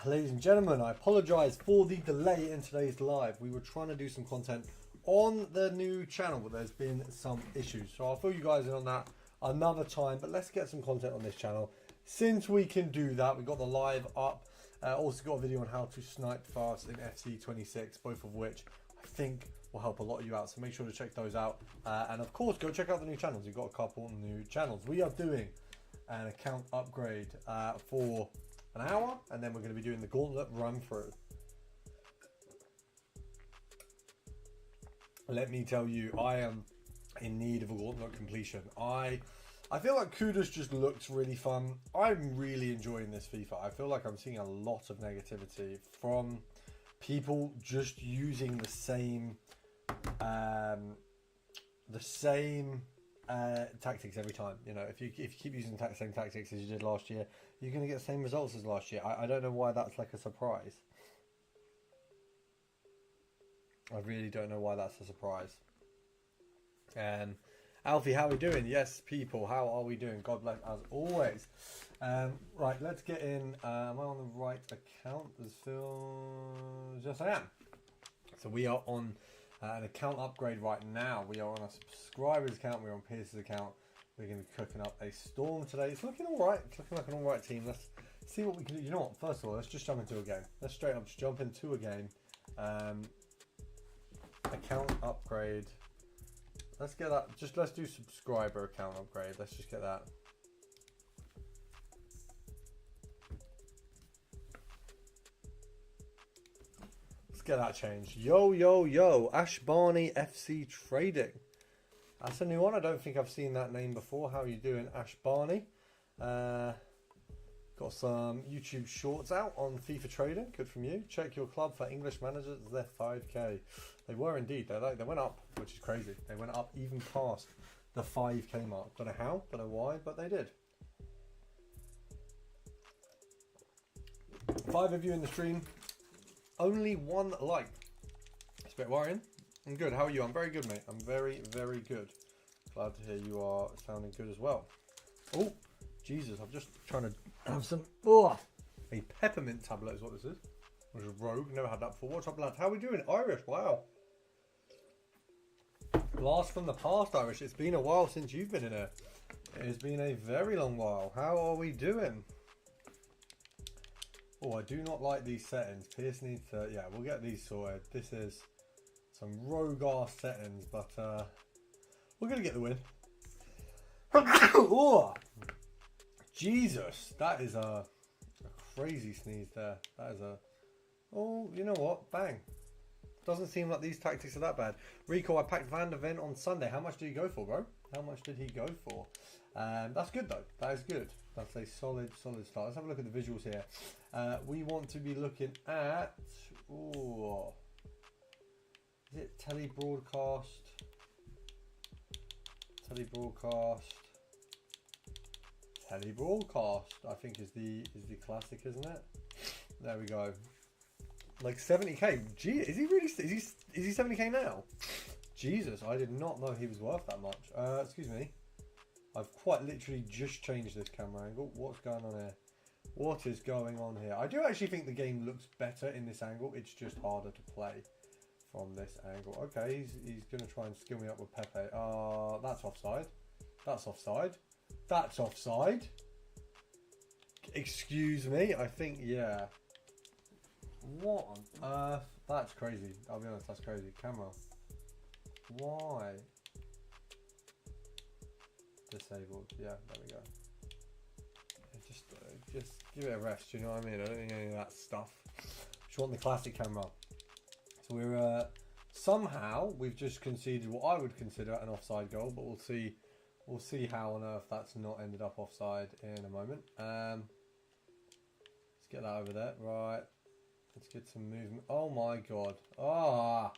Ladies and gentlemen, I apologise for the delay in today's live. We were trying to do some content on the new channel, but there's been some issues. So I'll fill you guys in on that another time, but let's get some content on this channel. Since we can do that, we've got the live up. Also got a video on how to snipe fast in FC26, both of which I think will help a lot of you out. So make sure to check those out. And of course, go check out the new channels. We've got a couple new channels. We are doing an account upgrade for an hour, and then we're going to be doing the Gauntlet run through. Let me tell you, I am in need of a Gauntlet completion. I feel like Kudos just looks really fun. I'm really enjoying this FIFA. I feel like I'm seeing a lot of negativity from people just using the same tactics every time. You know, if you keep using the same tactics as you did last year, you're going to get the same results as last year. I don't know why that's like a surprise. I really don't know why that's a surprise. Alfie, how are we doing? Yes, people, how are we doing? God bless, as always. Right, let's get in. Am I on the right account? There's still... Yes, I am. So we are on an account upgrade right now. We are on a subscriber's account. We're on Pierce's account. We're going to be cooking up a Storm today. It's looking all right. It's looking like an all right team. Let's see what we can do. You know what? First of all, let's just jump into a game. Let's straight up just jump into a game. Account upgrade. Let's get that. Just let's do subscriber account upgrade. Let's just get that. Let's get that changed. Yo, yo, yo. Ash Barney FC Trading. That's a new one. I don't think I've seen that name before. How are you doing, Ash Barney? Got some YouTube shorts out on FIFA trading. Good from you. Check your club for English managers. They're 5k. They were indeed. They went up, which is crazy. They went up even past the 5k mark. Don't know how, don't know why, but they did. 5 of you in the stream. Only 1 like. It's a bit worrying. I'm good. How are you? I'm very good, mate. I'm very, very good. Glad to hear you are sounding good as well. Oh, Jesus. I'm just trying to have some... Oh, a peppermint tablet is what this is. Which is rogue. Never had that before. What's up, lad? How are we doing? Irish. Wow. Blast from the past, Irish. It's been a while since you've been in here. It has been a very long while. How are we doing? Oh, I do not like these settings. Pierce needs to... Yeah, we'll get these sorted. This is some rogue ass settings, but we're going to get the win. Oh, Jesus. That is a crazy sneeze there. That is a... Oh, you know what? Bang. Doesn't seem like these tactics are that bad. Rico, I packed Van der Ven on Sunday. How much did he go for, bro? How much did he go for? That's good, though. That is good. That's a solid start. Let's have a look at the visuals here. We want to be looking at... Ooh, is it telly broadcast? Telly broadcast, I think is the classic, isn't it? There we go. Like 70k. Gee, is he really? Is he 70k now? Jesus, I did not know he was worth that much. Excuse me. I've quite literally just changed this camera angle. What's going on here? What is going on here? I do actually think the game looks better in this angle. It's just harder to play from this angle. Okay, he's going to try and skill me up with Pepe. That's offside. That's offside. That's offside. Excuse me. I think, yeah. What on earth? That's crazy. I'll be honest, that's crazy. Camera. Why? Disabled. Yeah, there we go. Just give it a rest, you know what I mean? I don't need any of that stuff. Just want the classic camera. So we're somehow we've just conceded what I would consider an offside goal, but we'll see how on earth that's not ended up offside in a moment. Let's get that over there. Right. Let's get some movement. Oh my god. Ah.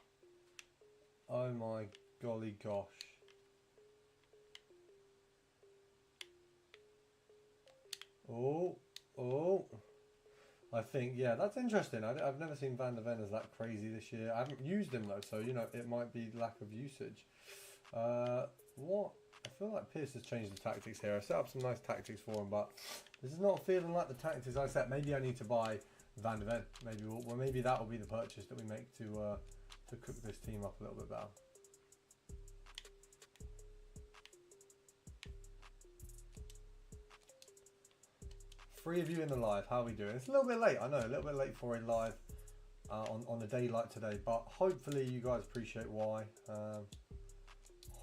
Oh my golly gosh. Oh. I think, yeah, that's interesting. I've never seen Van der Ven as that crazy this year. I haven't used him though, so, you know, it might be lack of usage. What I feel like Pierce has changed the tactics here. I set up some nice tactics for him, but this is not feeling like the tactics I set. Maybe I need to buy Van de Ven. Maybe that will be the purchase that we make to cook this team up a little bit better. Three of you in the live. How are we doing? It's a little bit late. I know, a little bit late for a live on a day like today, but hopefully you guys appreciate why.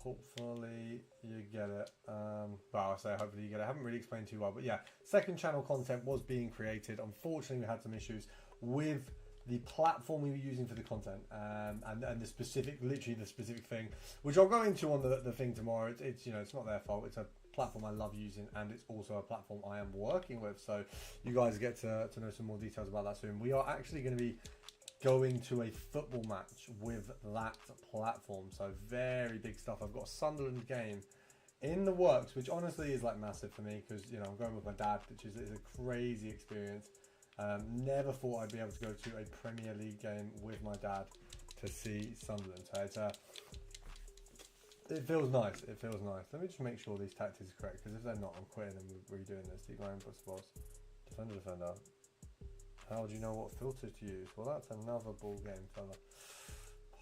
Hopefully you get it. Well, I say hopefully you get it. I haven't really explained too well, but yeah, second channel content was being created. Unfortunately, we had some issues with the platform we were using for the content, and the specific, literally the specific thing, which I'll go into on the thing tomorrow. It's you know, it's not their fault. It's a platform I love using, and it's also a platform I am working with. So you guys get to know some more details about that soon. We are actually going to be going to a football match with that platform, so very big stuff. I've got a Sunderland game in the works, which honestly is like massive for me, because you know I'm going with my dad, which is a crazy experience. Never thought I'd be able to go to a Premier League game with my dad to see Sunderland. So it feels nice. It feels nice. Let me just make sure these tactics are correct, because if they're not, I'm quitting and redoing this. Deep line input spots. Defender. How do you know what filter to use? Well, that's another ball game, fella.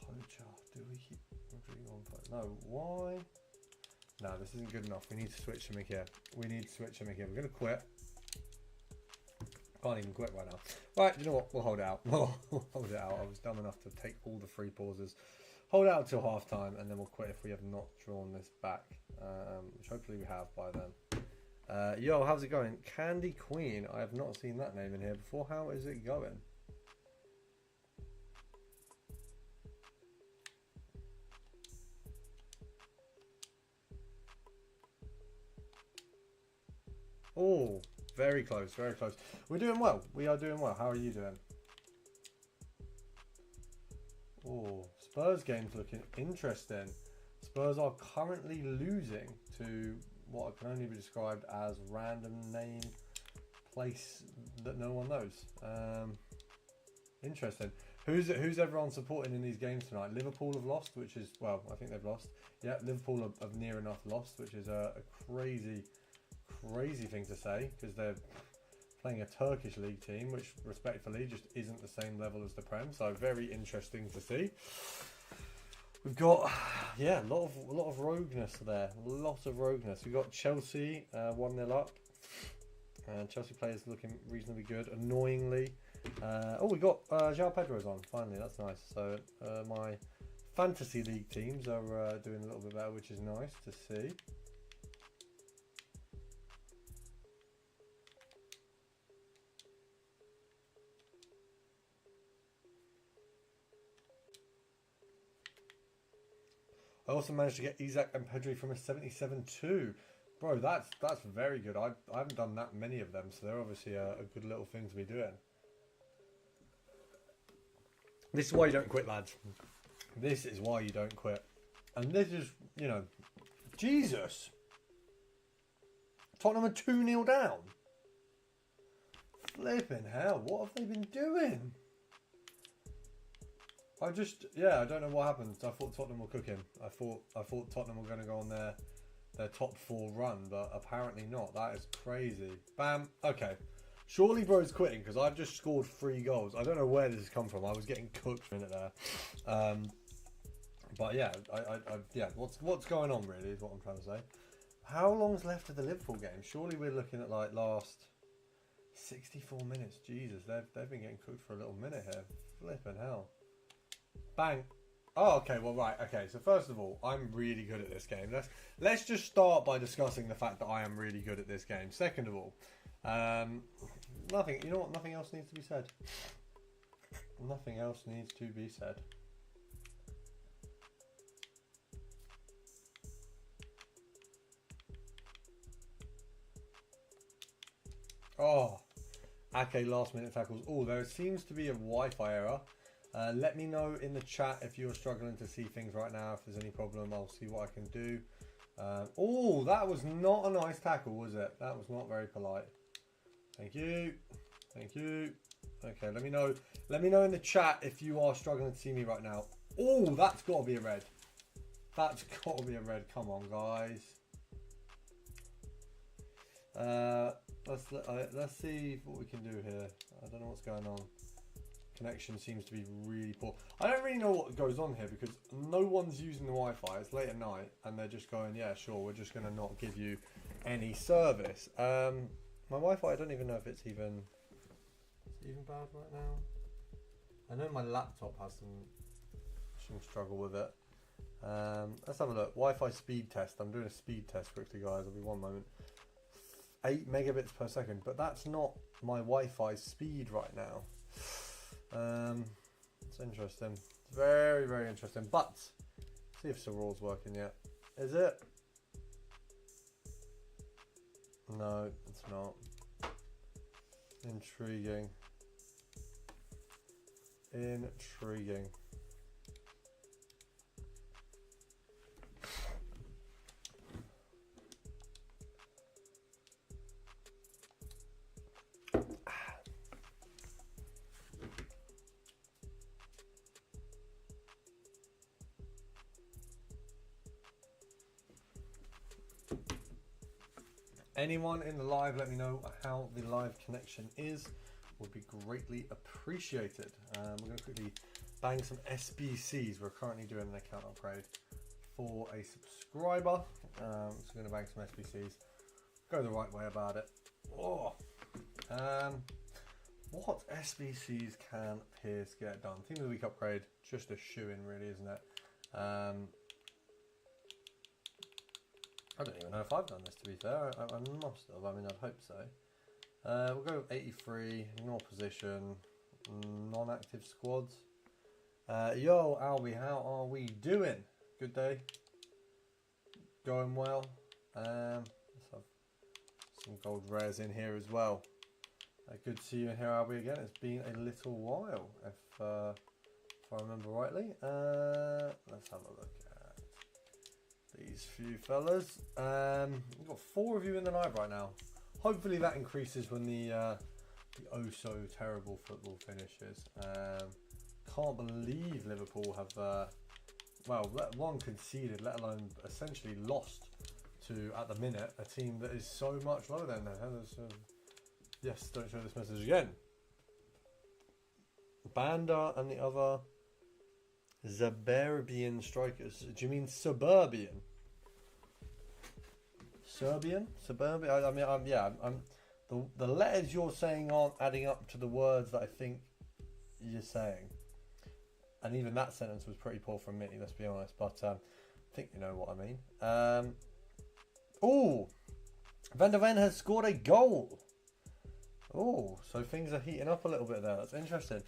Poacher. Do we keep Rodrigo on play? No. Why? No, this isn't good enough. We need to switch something here. We're going to quit. Can't even quit right now. Right, you know what? We'll hold it out. We'll hold it out. I was dumb enough to take all the free pauses. Hold out till half time, and then we'll quit if we have not drawn this back, which hopefully we have by then. Yo, how's it going? Candy Queen. I have not seen that name in here before. How is it going? Oh, very close, very close. We're doing well. We are doing well. How are you doing? Oh, Spurs game's looking interesting. Spurs are currently losing to what can only be described as random name place that no one knows. Interesting. Who's everyone supporting in these games tonight? Liverpool have lost, which is, well, I think they've lost. Yeah, Liverpool have near enough lost, which is a crazy thing to say, because they're playing a Turkish league team, which respectfully just isn't the same level as the Prem. So very interesting to see. We've got, yeah, a lot of rogueness there. A lot of rogueness. We've got Chelsea 1-0 up. Chelsea players looking reasonably good. Annoyingly. We got João Pedro's on. Finally, that's nice. So my fantasy league teams are doing a little bit better, which is nice to see. I also managed to get Isaac and Pedri from a 77 too. Bro, that's very good. I haven't done that many of them, so they're obviously a good little thing to be doing. This is why you don't quit, lads. This is why you don't quit. And this is, you know, Jesus. Tottenham are 2-0 down. Flipping hell, what have they been doing? I don't know what happened. I thought Tottenham were cooking. I thought Tottenham were going to go on their top 4 run, but apparently not. That is crazy. Bam. Okay. Surely bro's quitting, because I've just scored 3 goals. I don't know where this has come from. I was getting cooked for a minute there. But yeah, yeah. What's going on really is what I'm trying to say. How long's left of the Liverpool game? Surely we're looking at like last 64 minutes. Jesus, they've been getting cooked for a little minute here. Flipping hell. Bang. Oh, okay. Well, right. Okay. So first of all, I'm really good at this game. Let's just start by discussing the fact that I am really good at this game. Second of all, nothing. You know what? Nothing else needs to be said. Nothing else needs to be said. Oh, okay. Last minute tackles. Oh, there seems to be a Wi-Fi error. Let me know in the chat if you're struggling to see things right now. If there's any problem, I'll see what I can do. Oh, that was not a nice tackle, was it? That was not very polite. Thank you. Thank you. Okay, let me know. Let me know in the chat if you are struggling to see me right now. Oh, that's got to be a red. That's got to be a red. Come on, guys. Let's see what we can do here. I don't know what's going on. Connection seems to be really poor. I don't really know what goes on here because no one's using the Wi-Fi. It's late at night and they're just going, yeah, sure, we're just going to not give you any service. My Wi-Fi, I don't even know if it's even bad right now. I know my laptop has some struggle with it. Let's have a look. Wi-Fi speed test. I'm doing a speed test quickly, guys. I'll be one moment. 8 megabits per second, but that's not my Wi-Fi speed right now. It's interesting. It's very, very interesting. But see if Soror's working yet. Is it? No, it's not. Intriguing. Intriguing. Anyone in the live, let me know how the live connection is. Would be greatly appreciated. We're going to quickly bang some SBCs. We're currently doing an account upgrade for a subscriber. So we're going to bang some SBCs. Go the right way about it. Oh, what SBCs can Pierce get done? Team of the week upgrade, just a shoe-in, really, isn't it? I don't even know if I've done this, to be fair. I must have. I mean, I'd hope so. We'll go 83, ignore position, non-active squads. Yo, Albie, how are we doing? Good day. Going well. Let's have some gold rares in here as well. Good to see you in here, Albie, again. It's been a little while, if I remember rightly. Let's have a look at these few fellas. We've got 4 of you in the live right now. Hopefully that increases when the oh so terrible football finishes. Can't believe Liverpool have one conceded, let alone essentially lost to, at the minute, a team that is so much lower than them. Yes, don't show this message again. Banda and the other Zaberbian strikers. Do you mean suburban? Serbian? Suburban? I'm the letters you're saying aren't adding up to the words that I think you're saying. And even that sentence was pretty poor from me, let's be honest. But I think you know what I mean. Oh, Van der Ven has scored a goal. Oh, so things are heating up a little bit there. That's interesting.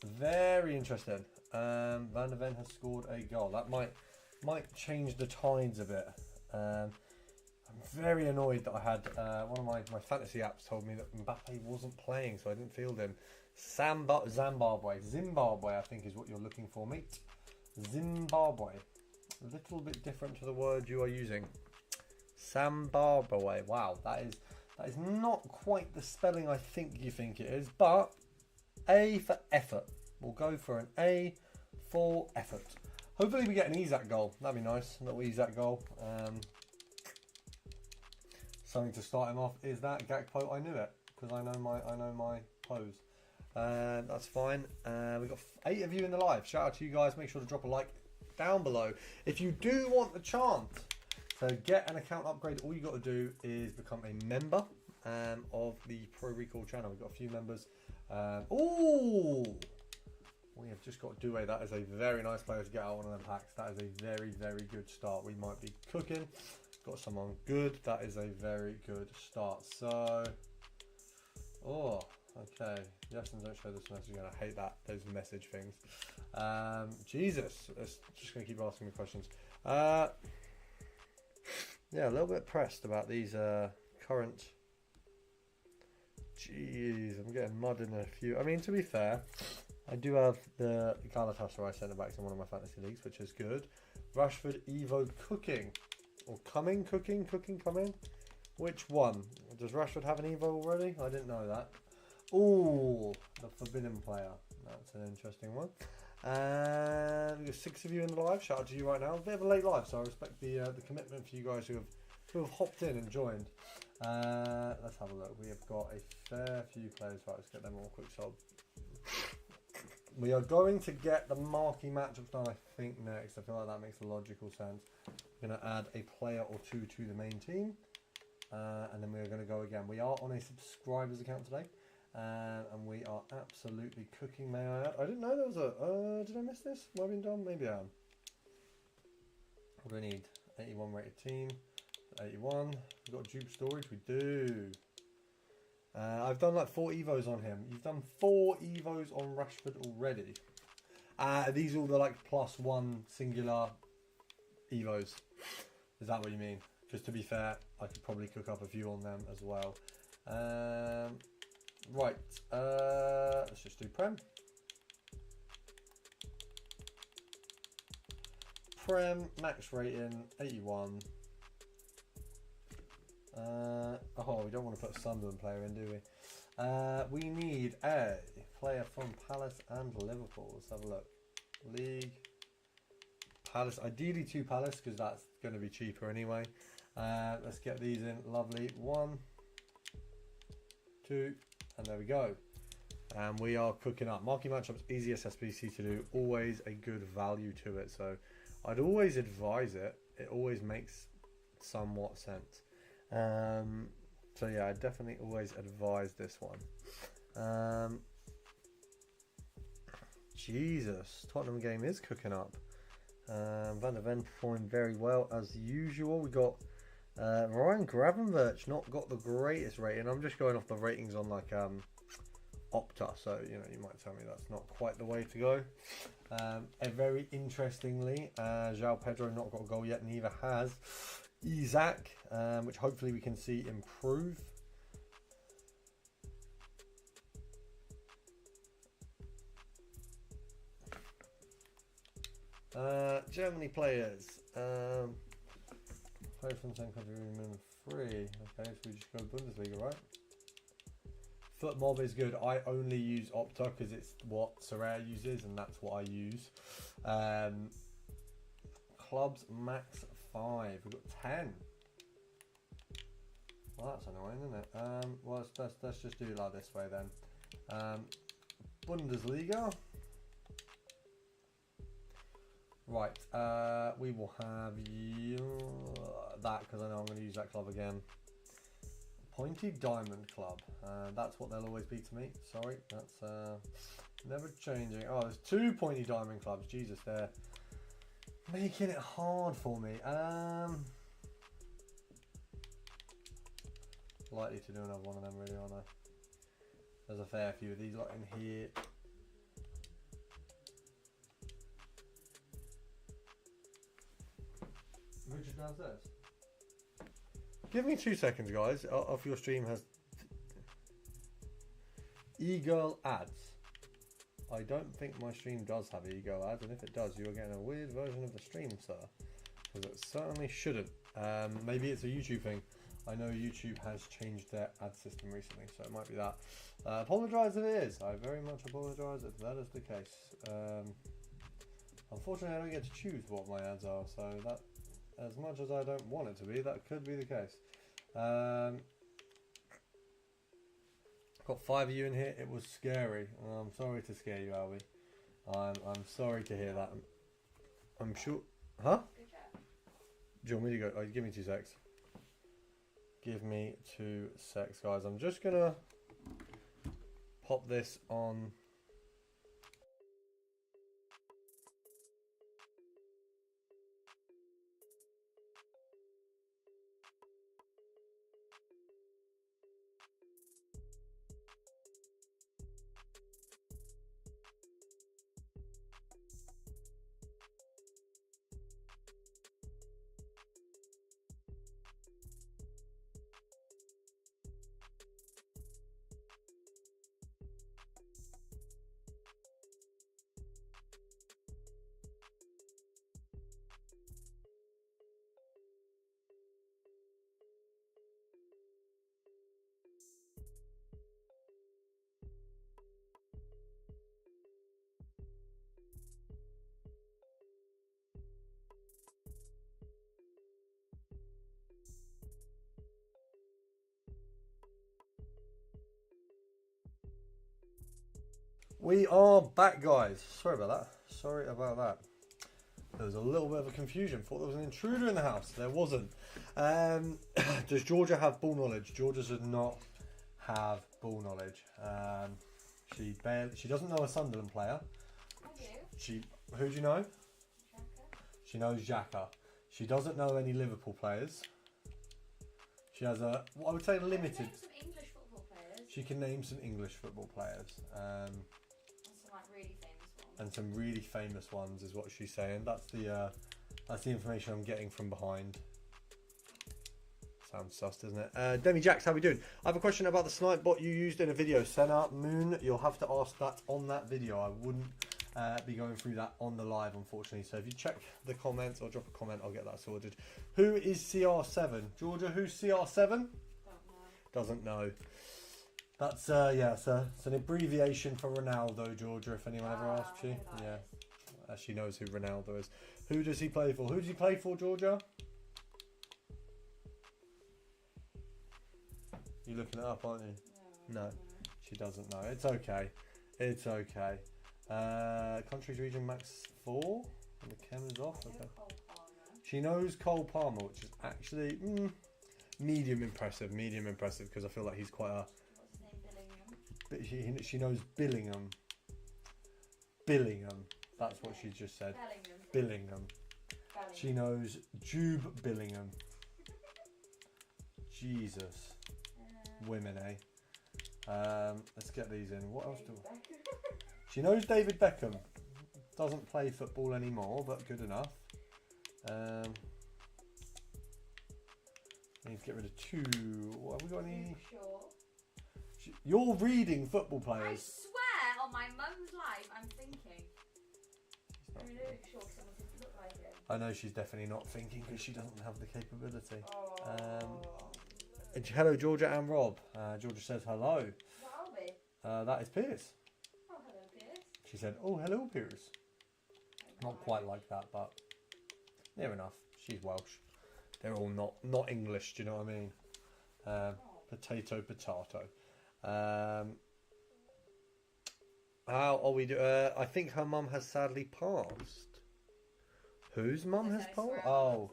Very interesting. Van der Ven has scored a goal. That might change the tides a bit. I'm very annoyed that I had one of my fantasy apps told me that Mbappe wasn't playing, so I didn't field him. Zimbabwe, I think is what you're looking for, mate. Zimbabwe. A little bit different to the word you are using. Zimbabwe. Wow, that is not quite the spelling I think you think it is, but A for effort. We'll go for an A for effort. Hopefully we get an Isak goal. That'd be nice. A little Isak goal. Something to start him off is that Gakpo. I knew it because I know my pose. That's fine. We've got 8 of you in the live. Shout out to you guys. Make sure to drop a like down below. If you do want the chance to get an account upgrade, all you got to do is become a member of the ProRecoil channel. We've got a few members. Oh, we have just got Doué. That is a very nice player to get out one of them packs. That is a very, very good start. We might be cooking. Got someone good. That is a very good start. So, oh, okay. Yes, and don't show this message again. I hate that. Those message things. Jesus. It's just going to keep asking me questions. Yeah, a little bit pressed about these current. Jeez, I'm getting mud in a few. I mean, to be fair, I do have the Galatasaray centre backs in one of my fantasy leagues, which is good. Rashford, Evo, cooking. Or coming. Which one? Does Rashford have an Evo already? I didn't know that. Oh, the forbidden player. That's an interesting one. We've got 6 of you in the live. Shout out to you right now. A bit of a late live, so I respect the commitment for you guys who have hopped in and joined. Let's have a look. We have got a fair few players. Right, let's get them all quick sold. We are going to get the marquee matchups done, I think, next. I feel like that makes a logical sense. We're going to add a player or two to the main team. And then we're going to go again. We are on a subscribers account today. And we are absolutely cooking, may I add. I didn't know there was a... did I miss this? Am I being done? Maybe I am. What do we need? 81 rated team. 81. We've got dupe storage. We do. I've done like 4 evos on him. You've done 4 evos on Rashford already. These are all the like +1 singular evos. Is that what you mean? Just to be fair, I could probably cook up a few on them as well. Right. Let's just do Prem. Prem, max rating, 81. Oh, we don't want to put a Sunderland player in, do we? We need a player from Palace and Liverpool. Let's have a look. League. Palace. Ideally 2 Palace, because that's going to be cheaper anyway. Let's get these in. Lovely. 1, 2, and there we go. And we are cooking up. Marquee matchups, easiest SBC to do. Always a good value to it. So I'd always advise it. It always makes somewhat sense. So yeah, I definitely always advise this one. Jesus, Tottenham game is cooking up. Van der Ven performing very well as usual. We got Ryan Gravenberch, not got the greatest rating. I'm just going off the ratings on like Opta, so you know, you might tell me that's not quite the way to go. Very interestingly, João Pedro not got a goal yet, neither has Isaac, which hopefully we can see improve. Germany players. Players from the same country, minimum 3. Okay, so we just go Bundesliga, right? FootMob is good. I only use Opta because it's what Soraya uses, and that's what I use. Clubs max 5. We've got 10. Well, that's annoying, isn't it? Well, let's just do it like this way then. Bundesliga. Right, we will have that because I know I'm going to use that club again. Pointy Diamond Club. That's what they'll always be to me. Sorry, that's never changing. Oh, there's 2 Pointy Diamond Clubs. Jesus, they're making it hard for me. Likely to do another one of them, really, aren't I? There's a fair few of these lot in here. Richard downstairs. Give me 2 seconds, guys. If your stream has e-girl ads. I don't think my stream does have e-girl ads, and if it does, you are getting a weird version of the stream, sir. Because it certainly shouldn't. Maybe it's a YouTube thing. I know YouTube has changed their ad system recently, so it might be that. Apologise if it is. I very much apologise if that is the case. Unfortunately, I don't get to choose what my ads are, so that, as much as I don't want it to be, that could be the case. Got 5 of you in here. It was scary. I'm sorry to scare you, Albie. I'm sorry to hear that. I'm sure. Huh? Do you want me to go? Oh, give me 2 secs. Give me 2 secs, guys. I'm just gonna pop this on. We are back, guys. Sorry about that. Sorry about that. There was a little bit of a confusion. Thought there was an intruder in the house. There wasn't. Does Georgia have ball knowledge? Georgia does not have ball knowledge. She doesn't know a Sunderland player. I do. Who do you know? Xhaka. She knows Xhaka. She doesn't know any Liverpool players. She has I would say limited. Name some English football players. She can name some English football players. And some like really famous ones. And some really famous ones is what she's saying. That's the information I'm getting from behind. Sounds sus, doesn't it? Demi Jax, how we doing? I have a question about the snipe bot you used in a video. Senna Moon, you'll have to ask that on that video. I wouldn't be going through that on the live, unfortunately. So if you check the comments or drop a comment, I'll get that sorted. Who is CR7? Georgia, who's CR7? Don't know. Doesn't know. That's it's an abbreviation for Ronaldo, Georgia. If anyone ever asks you, yeah, she knows who Ronaldo is. Who does he play for? Who does he play for, Georgia? You're looking it up, aren't you? No, she doesn't know. It's okay. It's okay. Countries region max 4. And the chem is off. Okay. She knows Cole Palmer, which is actually medium impressive. Medium impressive because I feel like he's quite a. What's his name? Billingham. She knows Billingham. Billingham. That's what she just said. Billingham. She knows Jude Billingham. Jesus. Women, eh? Let's get these in. What else do she knows? David Beckham. Doesn't play football anymore, but good enough. Need to get rid of 2. What have we got? Any? You're reading football I players. swear on my mum's life, I'm thinking. I'm really sure someone didn't look like him. I know she's definitely not thinking because she doesn't have the capability. Oh. Hello, Georgia and Rob. Georgia says hello. What are we? That is Pierce. Oh, hello, Pierce. She said, "Oh, hello, Pierce." Not quite like that, but near enough. She's Welsh. They're all not English. Do you know what I mean? Potato. How are we doing? I think her mum has sadly passed. Whose mum has passed? Oh,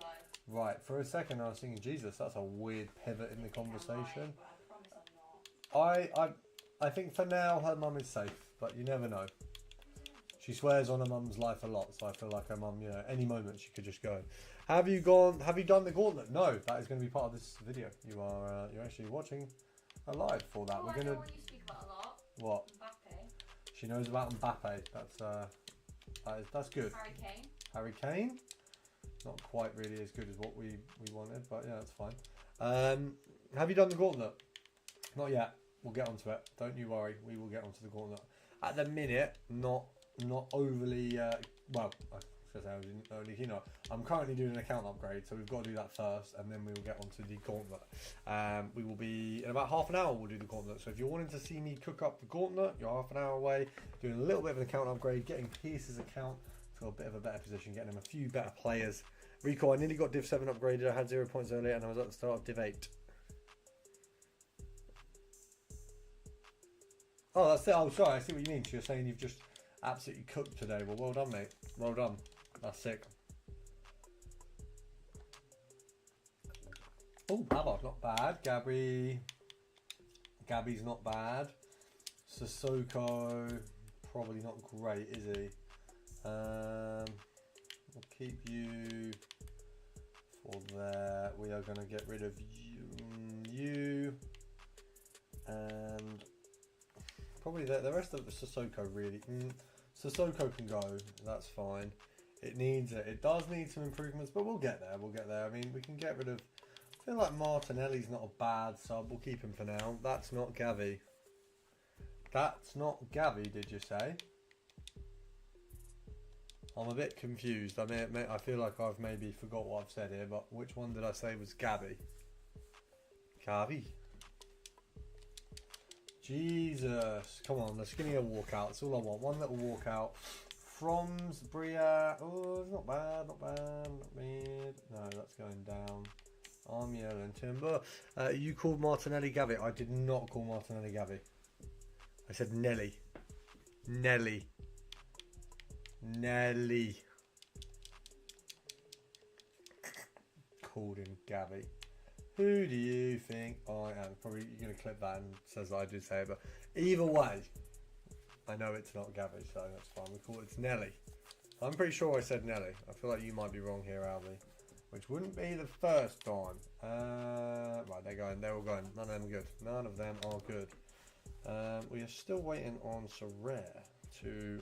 right. For a second, I was thinking, Jesus, that's a weird pivot in the conversation. I think for now her mum is safe, but you never know. She swears on her mum's life a lot, so I feel like her mum, any moment she could just go. Have you done the Gauntlet? No, that is going to be part of this video. You're actually watching a live for that. I know what you speak about a lot. What? Mbappe. She knows about Mbappe. That's good. Harry Kane. Not quite really as good as what we wanted, but yeah, that's fine. Have you done the Gauntlet? Not yet. We'll get onto it. Don't you worry. We will get onto the Gauntlet. At the minute, not overly. Well, I should say I'm currently doing an account upgrade, so we've got to do that first, and then we will get onto the Gauntlet. We will be in about half an hour. We'll do the Gauntlet. So if you're wanting to see me cook up the Gauntlet, you're half an hour away. Doing a little bit of an account upgrade, getting Pierce's account to a bit of a better position, getting him a few better players. Rico, I nearly got Div 7 upgraded. I had 0 points earlier, and I was at the start of Div 8. Oh, that's it. Oh, sorry. I see what you mean. So you're saying you've just absolutely cooked today. Well done, mate. Well done. That's sick. Oh, Babar's not bad. Gabby's not bad. Sissoko, probably not great, is he? We'll keep you for there. We are going to get rid of you. And probably the rest of the Sissoko really. Sissoko can go. That's fine. It does need some improvements, but we'll get there. I mean, we can get rid of. I feel like Martinelli's not a bad sub. We'll keep him for now. That's not Gavi. Did you say? I'm a bit confused. I feel like I've maybe forgot what I've said here, but which one did I say was Gavi? Gavi. Jesus. Come on, let's give me a walkout. That's all I want. One little walkout. Froms, Bria. Oh, it's not bad. Not bad. No, that's going down. Armiel and Timber. You called Martinelli Gavi. I did not call Martinelli Gavi. I said Nelly. Nelly. Called him Gabby. Who do you think I am? Probably you're going to clip that and says I did say it, but either way, I know it's not Gabby, so that's fine. We call it Nelly. I'm pretty sure I said Nelly. I feel like you might be wrong here, Albie. Which wouldn't be the first time. Right, they're all going. None of them are good. None of them are good. We are still waiting on Sorare to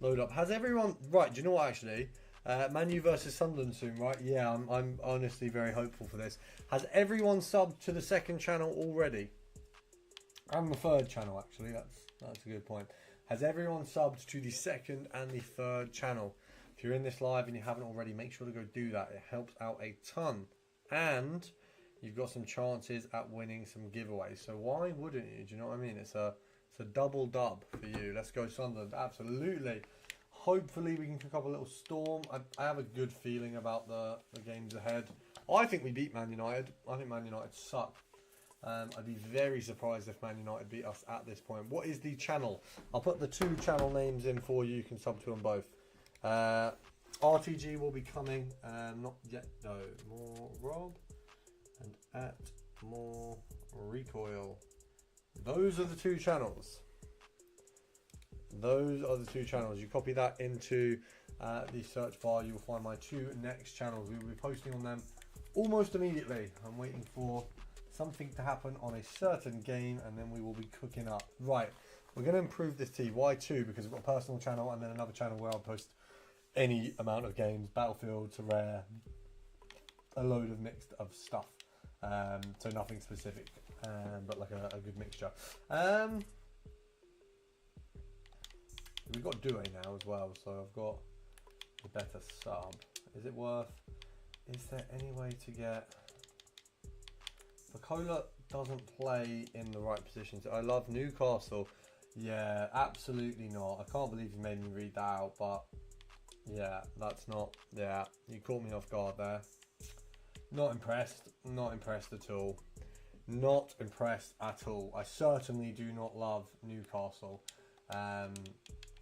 load up. Has everyone... Right, do you know what, actually? Man U versus Sunderland soon, right? Yeah, I'm honestly very hopeful for this. Has everyone subbed to the second channel already? And the third channel, actually. That's a good point. Has everyone subbed to the second and the third channel? If you're in this live and you haven't already, make sure to go do that. It helps out a ton. And you've got some chances at winning some giveaways. So why wouldn't you? Do you know what I mean? It's a double dub for you. Let's go Sunderland. Absolutely. Hopefully we can cook up a little storm. I have a good feeling about the games ahead. I think we beat Man United. I think Man United suck. I'd be very surprised if Man United beat us at this point. What is the channel? I'll put the 2 channel names in for you. You can sub to them both. RTG will be coming. Not yet though. More Rob and at more Recoil. Those are the 2 channels. Those are the 2 channels. You copy that into the search bar. You'll find my 2 next channels. We will be posting on them almost immediately. I'm waiting for something to happen on a certain game and then we will be cooking up. Right, we're going to improve this team. Why 2? Because I've got a personal channel and then another channel where I'll post any amount of games, Battlefield to Rare, a load of mixed of stuff. So nothing specific, but like a good mixture. We've got Duo now as well, so I've got a better sub. Is it worth... Is there any way to get... Cola doesn't play in the right positions. I love Newcastle. Yeah, absolutely not. I can't believe you made me read that out, but yeah, that's not... Yeah, you caught me off guard there. Not impressed. Not impressed at all. Not impressed at all. I certainly do not love Newcastle.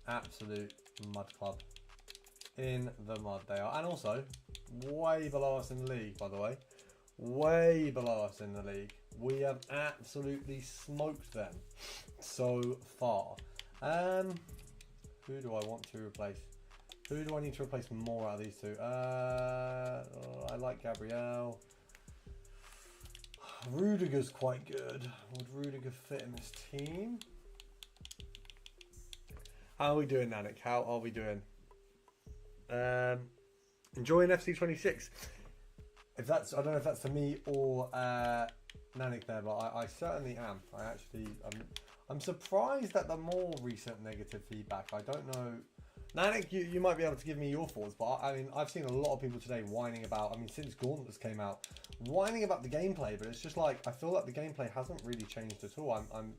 Absolute mud club. In the mud they are. And also, way below us in the league, by the way. Way below us in the league. We have absolutely smoked them so far. Who do I want to replace? Who do I need to replace more out of these 2? I like Gabriel. Rudiger's quite good. Would Rudiger fit in this team? How are we doing, Nanik? How are we doing? Enjoying FC26. If that's, I don't know if that's to me or Nanik there, but I certainly am. I'm surprised at the more recent negative feedback. I don't know. Nanik, you might be able to give me your thoughts, but I mean, I've seen a lot of people today whining about, I mean, since Gauntlet came out, whining about the gameplay, but it's just like, I feel like the gameplay hasn't really changed at all. I'm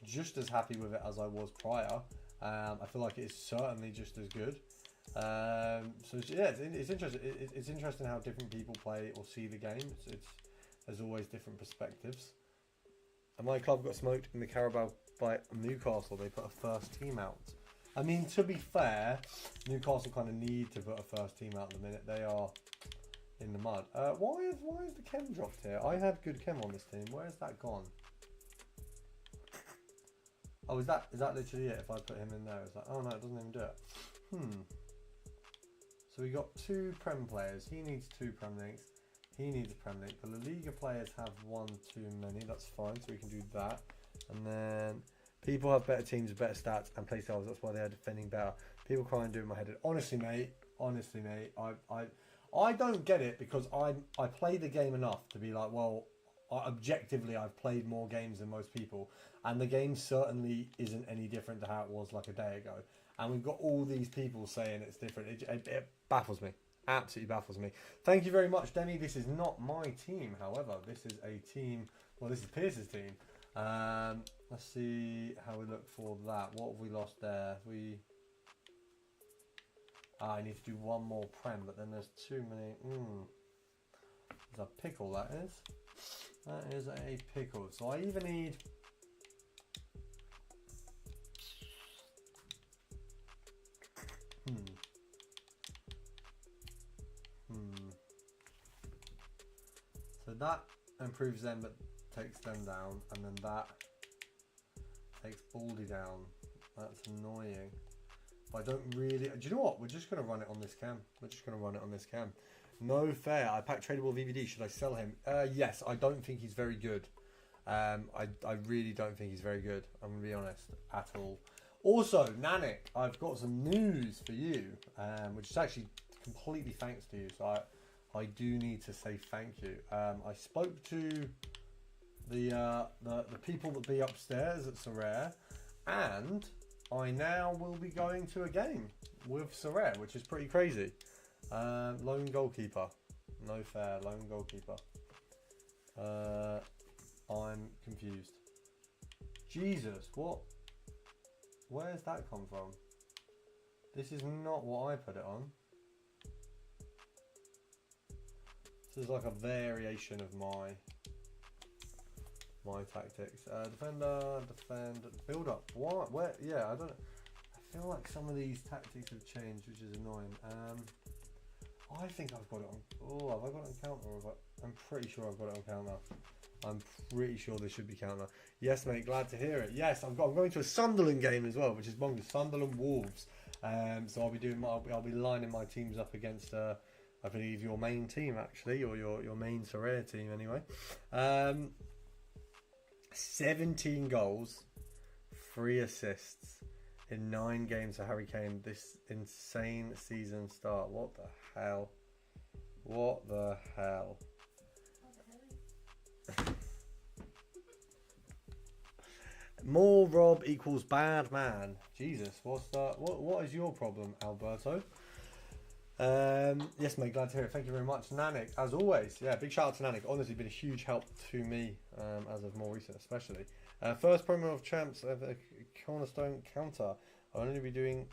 just as happy with it as I was prior. I feel like it is certainly just as good. So yeah, it's interesting. It's interesting how different people play or see the game. There's always different perspectives. And my club got smoked in the Carabao by Newcastle. They put a first team out. I mean, to be fair, Newcastle kind of need to put a first team out at the minute. They are in the mud. Why is the chem dropped here? I had good chem on this team. Where has that gone? Oh, is that literally it? If I put him in there, is that? Oh no, it doesn't even do it. So we got 2 Prem players. He needs 2 Prem links. He needs a Prem link. The La Liga players have 1 too many. That's fine. So we can do that. And then people have better teams with better stats and play styles. That's why they are defending better. People cry and do in my head. Honestly, mate. I don't get it because I play the game enough to be like, well, objectively, I've played more games than most people, and the game certainly isn't any different to how it was like a day ago. And we've got all these people saying it's different. It baffles me. Absolutely baffles me. Thank you very much, Demi. This is not my team, however. This is a team... Well, this is Pierce's team. Let's see how we look for that. What have we lost there? I need to do 1 more Prem, but then there's too many... There's a pickle, that is. That is a pickle. So I either need... that improves them but takes them down, and then that takes Baldy down. That's annoying. But I don't really... Do you know what? We're just going to run it on this cam. No fair. I packed tradable VVD. Should I sell him? Yes, I don't think he's very good. I really don't think he's very good. I'm going to be honest. At all. Also, Nanik, I've got some news for you. Which is actually completely thanks to you. So I do need to say thank you. I spoke to the people that be upstairs at Sorare, and I now will be going to a game with Sorare, which is pretty crazy. Lone goalkeeper. No fair, lone goalkeeper. I'm confused. Jesus, what? Where's that come from? This is not what I put it on. This is like a variation of my tactics. Defender, defend, build up. What? Where? Yeah, I don't know. I feel like some of these tactics have changed, which is annoying. I think I've got it on. Oh, have I got it on counter? Or have I, I'm pretty sure I've got it on counter. I'm pretty sure this should be counter. Yes, mate. Glad to hear it. Yes, I'm going to a Sunderland game as well, which is bonkers. Sunderland Wolves. So I'll be doing. I'll be lining my teams up against. I believe your main team actually, or your main Sorare team anyway. 17 goals, 3 assists in 9 games for Harry Kane. This insane season start. What the hell? What the hell? More Rob equals bad man. Jesus, what's that? What is your problem, Alberto? Yes, mate, glad to hear it. Thank you very much, Nanik. As always, yeah, big shout out to Nanik. Honestly, been a huge help to me as of more recent, especially. First promo of champs of a cornerstone counter. I'll only be doing.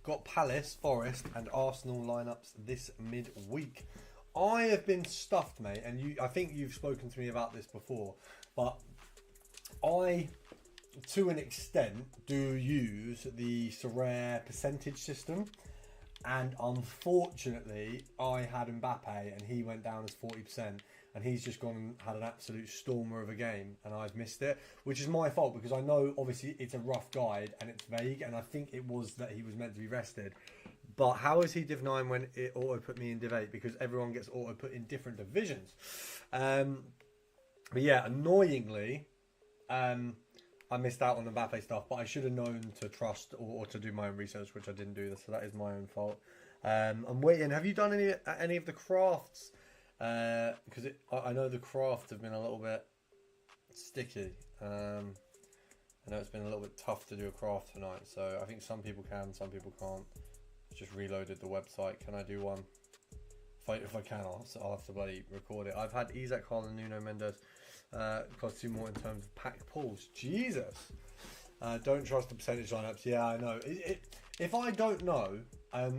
Got Palace, Forest and Arsenal lineups this midweek. I have been stuffed, mate, and I think you've spoken to me about this before, but I, to an extent, do use the Sorare percentage system, and unfortunately, I had Mbappe, and he went down as 40%, and he's just gone and had an absolute stormer of a game, and I've missed it, which is my fault, because I know, obviously, it's a rough guide, and it's vague, and I think it was that he was meant to be rested. But how is he Div 9 when it auto-put me in Div 8? Because everyone gets auto-put in different divisions. But yeah, annoyingly, I missed out on the Mbappe stuff, but I should have known to trust or to do my own research, which I didn't do, so that is my own fault. I'm waiting. Have you done any of the crafts? Because I know the crafts have been a little bit sticky. I know it's been a little bit tough to do a craft tonight, so I think some people can, some people can't. Just reloaded the website. Can I do one? If I can, I'll have to bloody record it. I've had Isaac Hall and Nuno Mendes. Cost 2 more in terms of pack pulls. Jesus. Don't trust the percentage lineups. Yeah, I know. If I don't know,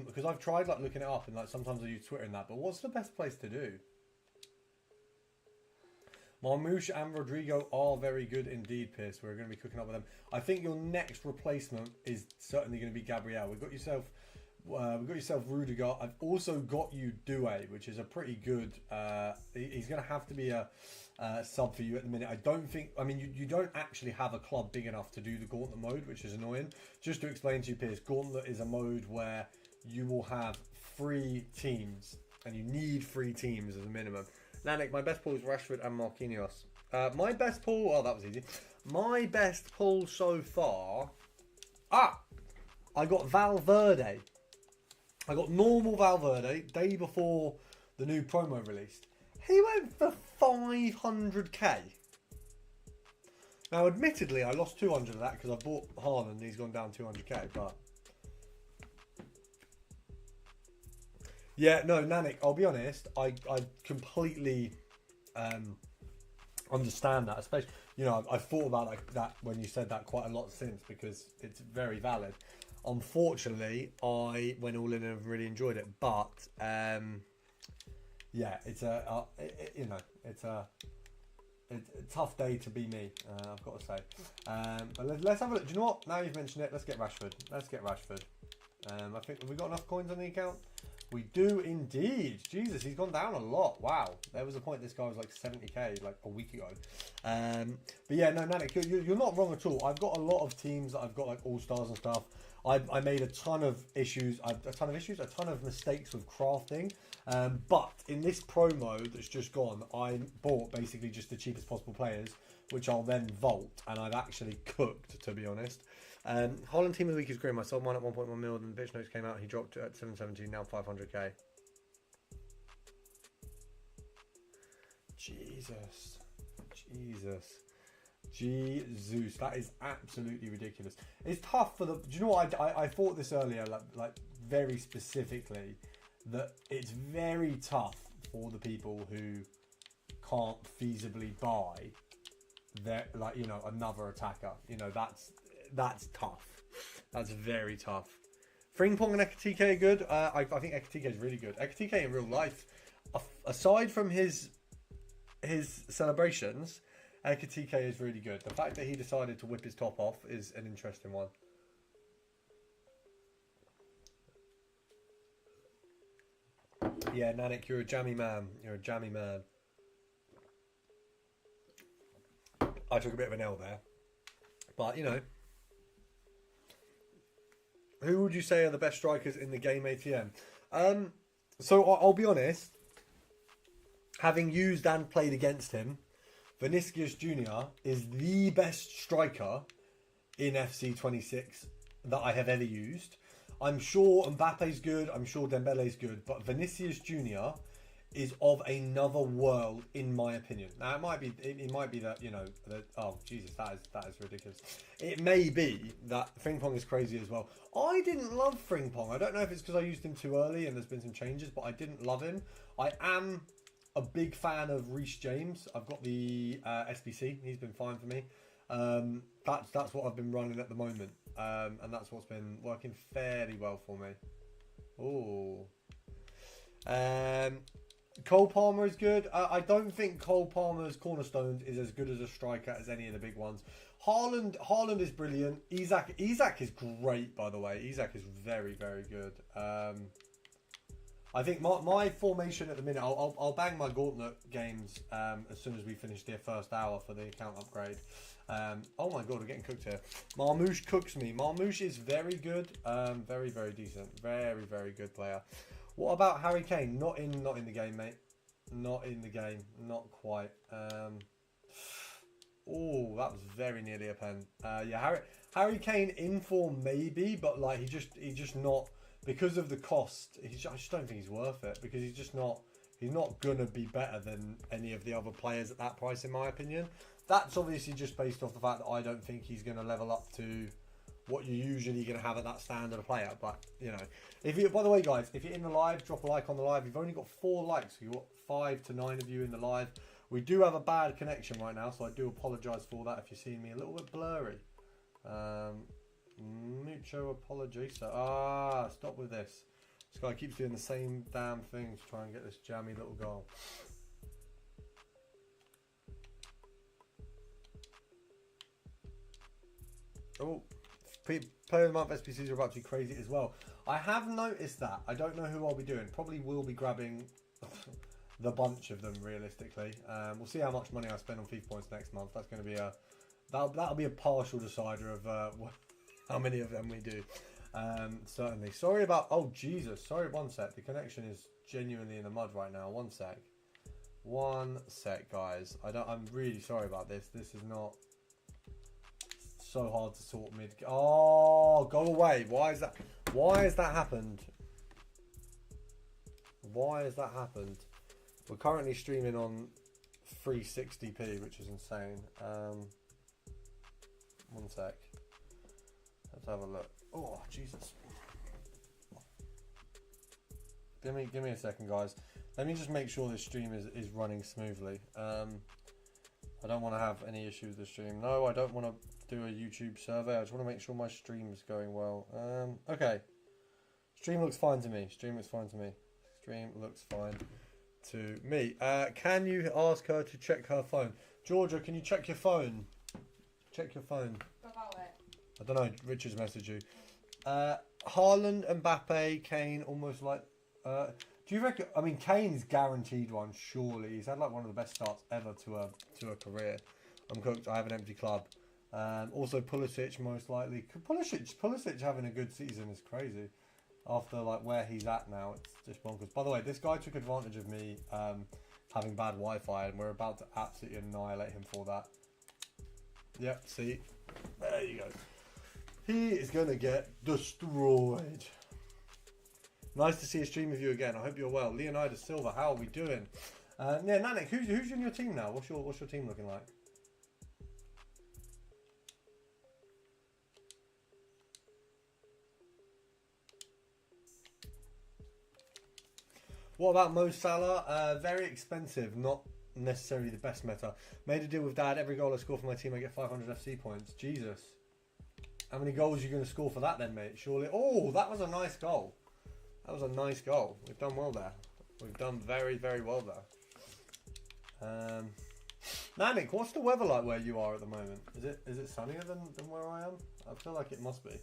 because I've tried like looking it up, and like sometimes I use Twitter and that, but what's the best place to do? Marmouche and Rodrigo are very good indeed, Pierce. We're going to be cooking up with them. I think your next replacement is certainly going to be Gabriel. We've got yourself Rudiger. I've also got you Due, which is a pretty good. He's going to have to be a sub for you at the minute. I don't think. I mean, you don't actually have a club big enough to do the Gauntlet mode, which is annoying. Just to explain to you, Piers, Gauntlet is a mode where you will have 3 teams, and you need 3 teams as a minimum. Nanik, my best pull is Rashford and Marquinhos. My best pull. Oh, that was easy. My best pull so far. I got Valverde. I got normal Valverde day before the new promo released. He went for 500k. Now, admittedly, I lost 200 of that because I bought Haaland and he's gone down 200k. But yeah, no, Nanik, I'll be honest. I completely understand that. Especially, you know, I've thought about that when you said that quite a lot since, because it's very valid. Unfortunately, I went all in and really enjoyed it. But yeah, it's a you know, it's a tough day to be me. I've got to say. But let's have a look. Do you know what? Now you've mentioned it, let's get Rashford. Let's get Rashford. I think have we got enough coins on the account? We do indeed. Jesus, he's gone down a lot. Wow. There was a point this guy was like 70k like a week ago. But yeah, no, Nanik, you're not wrong at all. I've got a lot of teams that I've got like all-stars and stuff. I made a ton of issues, a ton of mistakes with crafting. But in this promo that's just gone, I bought basically just the cheapest possible players, which I'll then vault, and I've actually cooked, to be honest. Holland Team of the Week is Grim. I sold mine at 1.1 mil, then Bitch Notes came out, he dropped it at 770, now 500k. Jesus. Jesus, that is absolutely ridiculous. It's tough for the... Do you know what? I thought this earlier, like very specifically, that it's very tough for the people who can't feasibly buy their, like, you know, another attacker. You know, that's tough. That's very tough. Frimpong and Ekatike are good. I think Ekatike is really good. Ekatike in real life, aside from his celebrations, Ekatike is really good. The fact that he decided to whip his top off is an interesting one. Yeah, Nanik, you're a jammy man. You're a jammy man. I took a bit of an L there. But, you know. Who would you say are the best strikers in the game, ATM? So, I'll be honest. Having used and played against him, Vinicius Jr. is the best striker in FC 26 that I have ever used. I'm sure Mbappe's good, I'm sure Dembele's good, but Vinicius Jr. is of another world, in my opinion. Now, it might be that, you know, that, oh, Jesus, that is ridiculous. It may be that Frimpong is crazy as well. I didn't love Frimpong. I don't know if it's because I used him too early and there's been some changes, but I didn't love him. I am a big fan of Reece James. I've got the SBC. He's been fine for me. That's what I've been running at the moment. And that's what's been working fairly well for me. Oh. Cole Palmer is good. I don't think Cole Palmer's cornerstones is as good as a striker as any of the big ones. Haaland is brilliant. Isak is great, by the way. Isak is very, very good. I think my formation at the minute, I'll bang my Gauntlet games as soon as we finish the first hour for the account upgrade. Oh my god, we're getting cooked here. Marmouche cooks me. Marmouche is very good. Very, very decent. Very, very good player. What about Harry Kane? Not in the game, mate. Not in the game. Not quite. Oh, that was very nearly a pen. Yeah, Harry Kane in form maybe, but like he's just not, because of the cost. I just don't think he's worth it, because he's not gonna be better than any of the other players at that price, in my opinion. That's obviously just based off the fact that I don't think he's gonna level up to what you're usually going to have at that standard of player. But, you know, by the way, guys, if you're in the live, drop a like on the live. You've only got 4 likes. You've got 5 to 9 of you in the live. We do have a bad connection right now, so I do apologise for that if you're seeing me a little bit blurry. Mucho apologies. Stop with this. This guy keeps doing the same damn thing to try and get this jammy little goal. Oh. Player of the Month SPCs are about to be crazy as well. I have noticed that. I don't know who I'll be doing. Probably will be grabbing the bunch of them, realistically. We'll see how much money I spend on FIFA points next month. That's going to be that'll be a partial decider of how many of them we do. Certainly. Sorry about... Oh, Jesus. Sorry, one sec. The connection is genuinely in the mud right now. One sec. One sec, guys. I'm really sorry about this. This is not... so hard to sort mid. Oh, go away. Why has that happened? Why has that happened? We're currently streaming on 360p, which is insane. One sec. Let's have a look. Oh, Jesus. Give me a second, guys. Let me just make sure this stream is running smoothly. I don't want to have any issues with the stream. No, I don't want to do a YouTube survey. I just want to make sure my stream is going well. Okay. Stream looks fine to me. Stream looks fine. to me. Can you ask her to check her phone? Georgia, can you check your phone? Check your phone. What about it? I don't know. Richard's messaged you. Haaland, Mbappe, Kane, almost like. Do you reckon? I mean, Kane's guaranteed one. Surely he's had like one of the best starts ever to a career. I'm cooked. I have an empty club. Also, Pulisic most likely. Pulisic having a good season is crazy. After like where he's at now, it's just bonkers. By the way, this guy took advantage of me having bad Wi-Fi, and we're about to absolutely annihilate him for that. Yep. See, there you go. He is gonna get destroyed. Nice to see a stream of you again. I hope you're well. Leonidas Silva, how are we doing? Yeah, Nanik, who's in your team now? What's your team looking like? What about Mo Salah? Very expensive, not necessarily the best meta. Made a deal with Dad. Every goal I score for my team, I get 500 FC points. Jesus. How many goals are you going to score for that then, mate? Surely. Oh, that was a nice goal. That was a nice goal. We've done well there. We've done very, very well there. Nanik, what's the weather like where you are at the moment? Is it sunnier than where I am? I feel like it must be.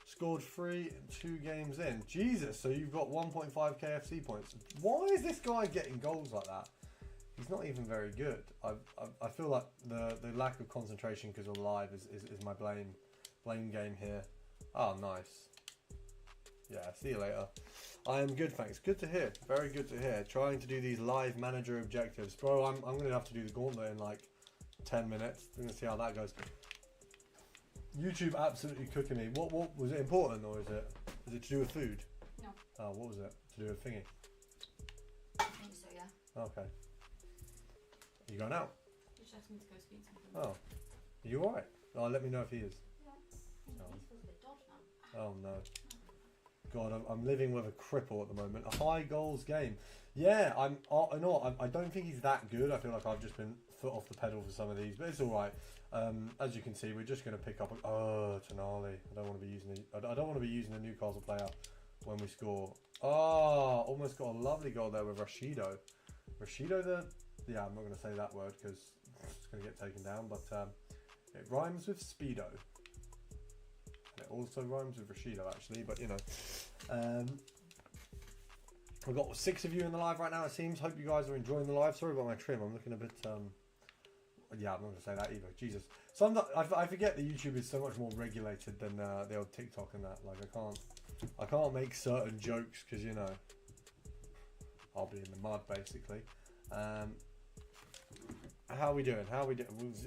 Scored 3 2 games in. Jesus, so you've got 1.5 KFC points. Why is this guy getting goals like that? He's not even very good. I feel like the lack of concentration because of live is my blame game here. Oh, nice. Yeah, see you later. I am good, thanks. Good to hear. Very good to hear. Trying to do these live manager objectives. Bro, I'm going to have to do the Gauntlet in like 10 minutes. I'm going to see how that goes. YouTube absolutely cooking me. What was it important, or is it to do with food? No. Oh, what was it? To do with thingy? I think so, yeah. Okay. You going out? He just asked me to go speak to him. Oh. Are you alright? Oh, let me know if he is. Yeah. He feels a bit dodgy now. Oh no. God, I'm living with a cripple at the moment. A high goals game. Yeah, I don't think he's that good. I feel like I've just been foot off the pedal for some of these, but it's all right. As you can see, we're just going to pick up. Tonali. I don't want to be using a Newcastle player when we score. Oh, almost got a lovely goal there with Rashido. Yeah, I'm not going to say that word because it's going to get taken down. But it rhymes with Speedo. It also rhymes with Rashido, actually, but you know. We've got 6 of you in the live right now, it seems. Hope you guys are enjoying the live. Sorry about my trim. I'm looking a bit. Yeah, I'm not going to say that either. Jesus. I forget that YouTube is so much more regulated than the old TikTok and that. Like, I can't make certain jokes because, you know, I'll be in the mud, basically. How are we doing?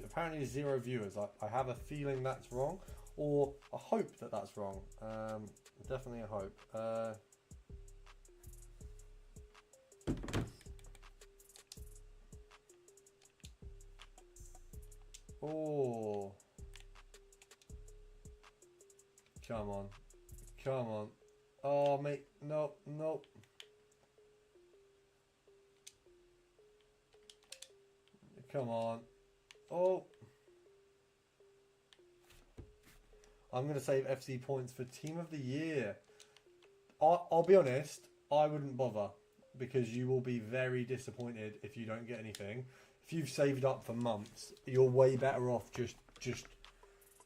Apparently 0 viewers. I have a feeling that's wrong. Or I hope that that's wrong. Definitely a hope. Oh. Come on. Oh, mate. Nope. Come on. Oh. I'm going to save FC points for Team of the Year. I'll be honest, I wouldn't bother because you will be very disappointed if you don't get anything. If you've saved up for months, you're way better off just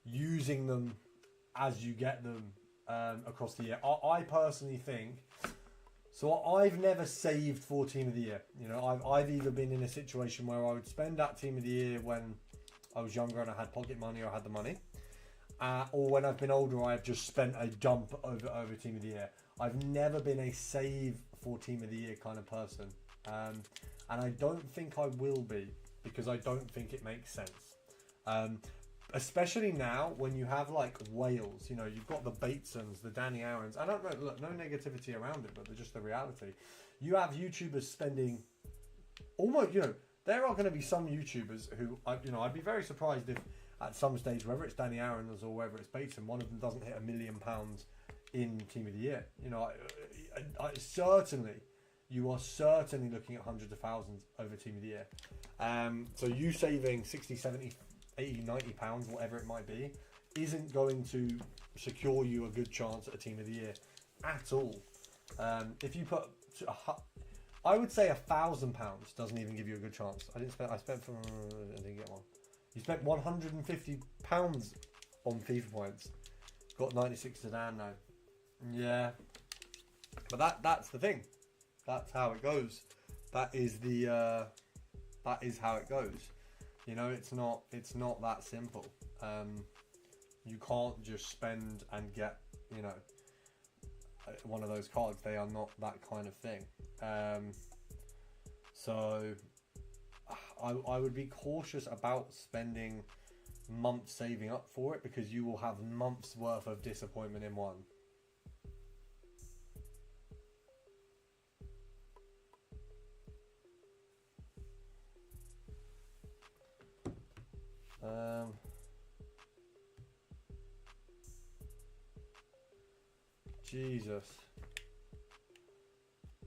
using them as you get them across the year. I personally think, so I've never saved for Team of the Year. You know, I've either been in a situation where I would spend that Team of the Year when I was younger and I had pocket money or I had the money. Or when I've been older, I've just spent a dump over Team of the Year. I've never been a save for Team of the Year kind of person. And I don't think I will be because I don't think it makes sense. Especially now when you have like Wales, you know, you've got the Batesons, the Danny Aarons. I don't know, look, no negativity around it, but they're just the reality. You have YouTubers spending almost, you know, there are going to be some YouTubers who, I'd be very surprised if at some stage, whether it's Danny Aarons or whether it's Bateson, one of them doesn't hit £1 million in Team of the Year. You know, you are certainly looking at hundreds of thousands over Team of the Year. So you saving 60, 70, 80, 90 pounds, whatever it might be, isn't going to secure you a good chance at a Team of the Year at all. If you put I would say £1,000 doesn't even give you a good chance. I spent for, I didn't get one. You spent £150 on FIFA points. Got 96 Zidane now. Yeah. But that's the thing. That's how it goes. That is how it goes. You know, it's not that simple. You can't just spend and get, you know, one of those cards. They are not that kind of thing. So I would be cautious about spending months saving up for it, because you will have months worth of disappointment in one. Jesus.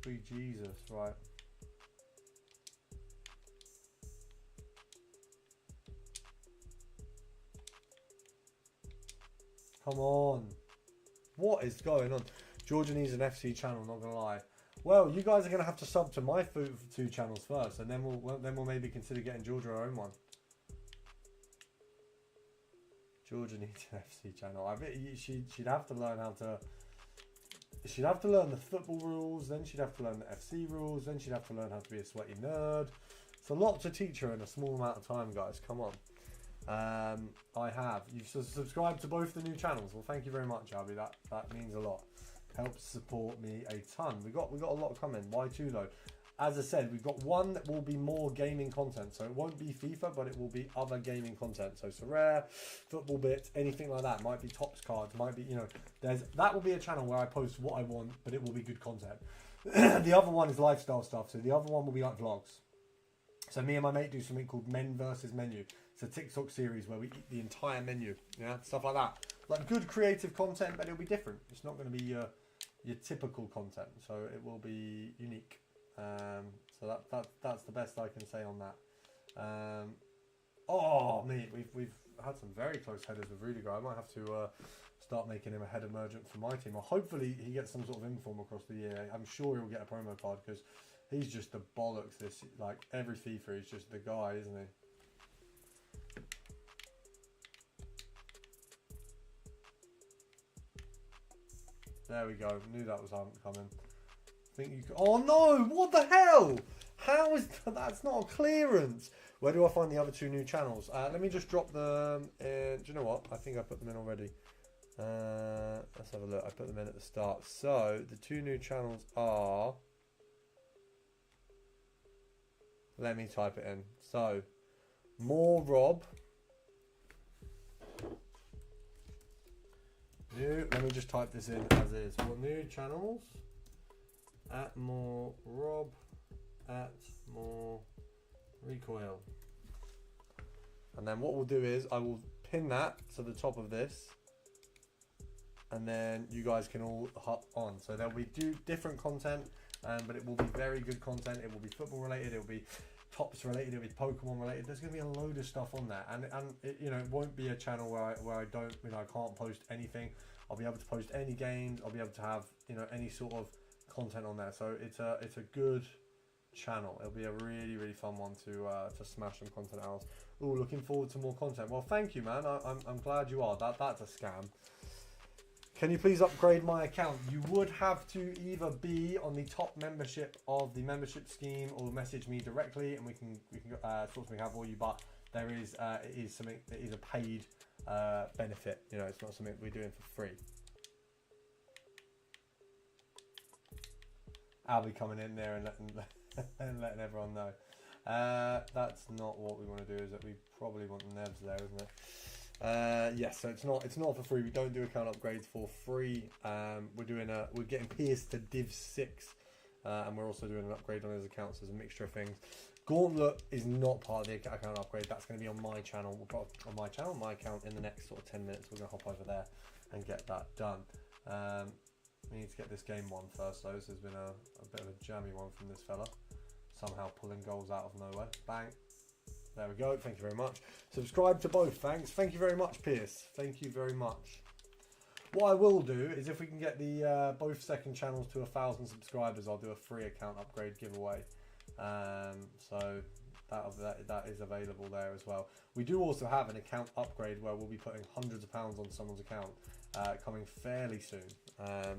Sweet Jesus, right. Come on. What is going on? Georgia needs an FC channel, not gonna lie. Well, you guys are gonna have to sub to my two channels first, and then we'll maybe consider getting Georgia our own one. Georgia needs an FC channel. I bet she'd have to learn how to. She'd have to learn the football rules, then she'd have to learn the FC rules, then she'd have to learn how to be a sweaty nerd. It's a lot to teach her in a small amount of time, guys. Come on. I have. You've subscribed to both the new channels. Well, thank you very much, Abby. That means a lot. Helps support me a ton. We got a lot coming. Why two though? As I said, we've got one that will be more gaming content. So it won't be FIFA, but it will be other gaming content. So rare, football bits, anything like that. Might be tops cards, might be, you know, that will be a channel where I post what I want, but it will be good content. The other one is lifestyle stuff. So the other one will be like vlogs. So me and my mate do something called Men versus Menu. It's a TikTok series where we eat the entire menu, yeah, stuff like that. Like good creative content, but it'll be different. It's not going to be your typical content. So it will be unique. So that's the best I can say on that. Oh mate, we've had some very close headers with Rudiger. I might have to start making him a head emergent for my team. Or hopefully he gets some sort of inform across the year. I'm sure he'll get a promo card because he's just the bollocks. This, like every FIFA, he's just the guy, isn't he? There we go. Knew that was coming. Think you could, oh no! What the hell? How is that's not a clearance? Where do I find the other two new channels? Let me just drop them in. Do you know what? I think I put them in already. Let's have a look. I put them in at the start. So the two new channels are. Let me type it in. So more Rob. New. Let me just type this in as is. What new channels? At more Rob, at more Recoil. And then what we'll do is I will pin that to the top of this, and then you guys can all hop on. So there'll be different content, but it will be very good content. It will be football related, it will be tops related, it will be Pokemon related. There's going to be a load of stuff on there, and it, you know, it won't be a channel where I don't, you know, I can't post anything. I'll be able to post any games. I'll be able to have, you know, any sort of content on there. So it's a good channel. It'll be a really fun one to smash some content out. Oh, looking forward to more content. Well, thank you, man. I'm glad you are. That's a scam. Can you please upgrade my account? You would have to either be on the top membership of the membership scheme or message me directly, and we can sort something out for you. But there is it is a paid benefit. You know, it's not something we're doing for free. I'll be coming in there and letting everyone know. That's not what we want to do, is it? We probably want the Nevs there, isn't it? Yes, so it's not for free. We don't do account upgrades for free. We're getting Pierce to Div 6, and we're also doing an upgrade on his accounts. There's a mixture of things. Gauntlet is not part of the account upgrade. That's going to be on my channel. We'll put on my channel, my account, in the next sort of 10 minutes. We're going to hop over there and get that done. We need to get this game one first, though. This has been a bit of a jammy one from this fella. Somehow pulling goals out of nowhere. Bang. There we go. Thank you very much. Subscribe to both. Thanks. Thank you very much, Pierce. Thank you very much. What I will do is if we can get the both second channels to 1,000 subscribers, I'll do a free account upgrade giveaway. So that is available there as well. We do also have an account upgrade where we'll be putting hundreds of pounds on someone's account coming fairly soon.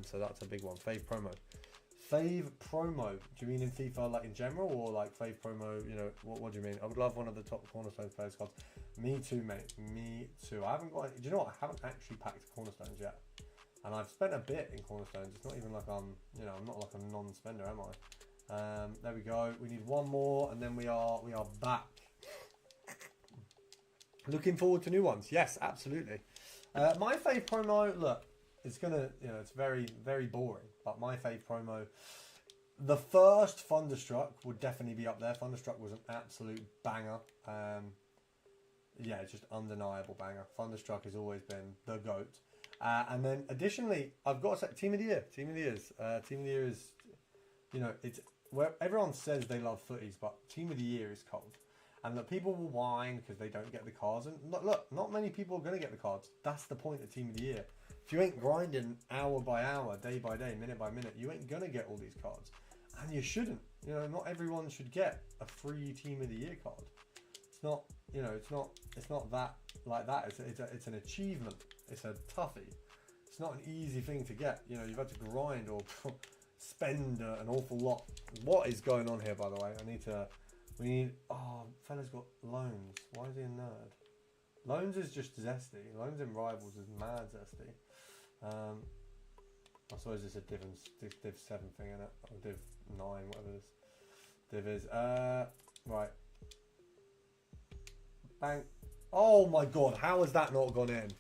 So that's a big one. Fave promo. Fave promo. Do you mean in FIFA like in general, or like fave promo? You know, what do you mean? I would love one of the top Cornerstones players cards. Me too, mate. Me too. I haven't got. Do you know what? I haven't actually packed Cornerstones yet, and I've spent a bit in Cornerstones. It's not even like I'm not like a non-spender, am I? There we go. We need one more, and then we are back. Looking forward to new ones. Yes, absolutely. My fave promo. Look, it's gonna. It's very, very boring. But my fave promo. The first Thunderstruck would definitely be up there. Thunderstruck was an absolute banger. Yeah, just undeniable banger. Thunderstruck has always been the GOAT. And then additionally, I've got to say, Team of the Year. Team of the Year is, it's where everyone says they love footies, but Team of the Year is cold. And look, people will whine because they don't get the cards. And look, not many people are going to get the cards. That's the point of Team of the Year. If you ain't grinding hour by hour, day by day, minute by minute, you ain't going to get all these cards. And you shouldn't. Not everyone should get a free Team of the Year card. It's not, it's not that like that. It's an achievement. It's a toughie. It's not an easy thing to get. You've had to grind or spend an awful lot. What is going on here, by the way? Oh, fella's got Loans. Why is he a nerd? Loans is just zesty. Loans in Rivals is mad zesty. I suppose it's a Div 7 thing, innit? Or Div 9, whatever this Div is. Right. Bang. Oh my god, how has that not gone in?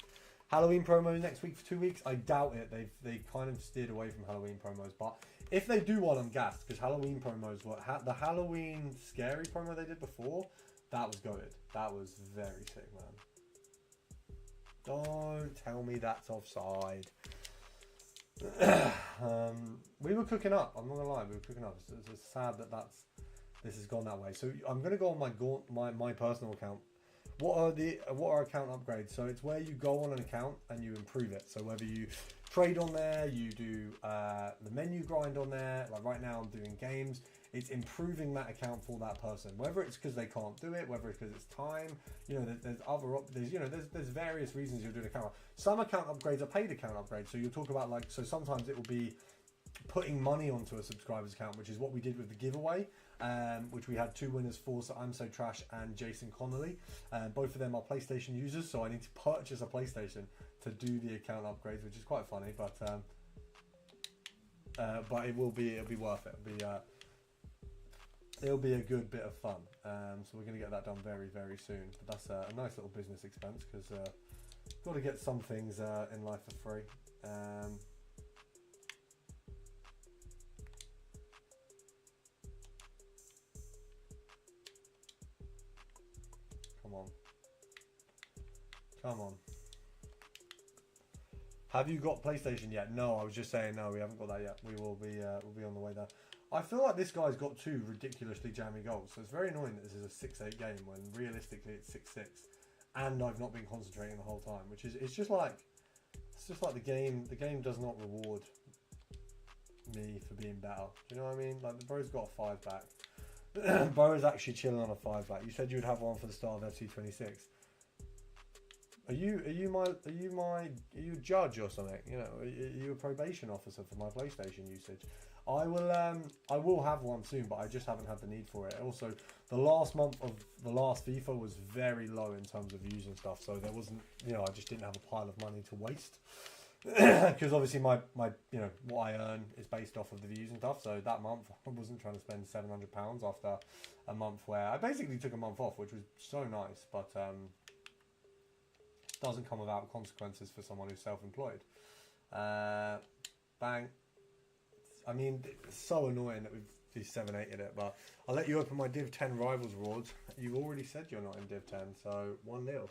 Halloween promo next week for 2 weeks? I doubt it. They kind of steered away from Halloween promos, but if they do one, I'm gassed, because Halloween promos the Halloween scary promo they did before, that was goated. That was very sick, man. Don't tell me that's offside. We were cooking up. I'm not gonna lie, we were cooking up. It's sad that this has gone that way. So I'm gonna go on my personal account. What are account upgrades? So it's where you go on an account and you improve it. So whether you trade on there, you do the menu grind on there. Like right now, I'm doing games. It's improving that account for that person. Whether it's because they can't do it, whether it's because it's time. There's various reasons you're doing account. Some account upgrades are paid account upgrades. So you'll talk about sometimes it will be putting money onto a subscriber's account, which is what we did with the giveaway, which we had 2 winners for, so I'm So Trash and Jason Connolly. Both of them are PlayStation users, so I need to purchase a PlayStation to do the account upgrades, which is quite funny, but it'll be worth it. It'll be a good bit of fun. So we're going to get that done very, very soon. But that's a nice little business expense, because got to get some things in life for free. Come on. Have you got PlayStation yet? No, I was just saying no, we haven't got that yet. We'll be on the way there. I feel like this guy's got 2 ridiculously jammy goals, so it's very annoying that this is a 6-8 game when realistically it's 6-6, and I've not been concentrating the whole time, which is it's just like the game does not reward me for being better. Do you know what I mean? Like the bro's got a 5 back. Bro is actually chilling on a 5 back. You said you would have one for the start of FC26. Are you a judge or something? Are you a probation officer for my PlayStation usage? I will have one soon, but I just haven't had the need for it. Also, the last month of the last FIFA was very low in terms of views and stuff, so there wasn't, I just didn't have a pile of money to waste. Because obviously my what I earn is based off of the views and stuff. So that month I wasn't trying to spend £700 after a month where I basically took a month off, which was so nice, but doesn't come without consequences for someone who's self-employed. Bang. I mean, it's so annoying that we've 7-8'd it, but I'll let you open my Div 10 Rivals Awards. You've already said you're not in Div 10, so 1-0.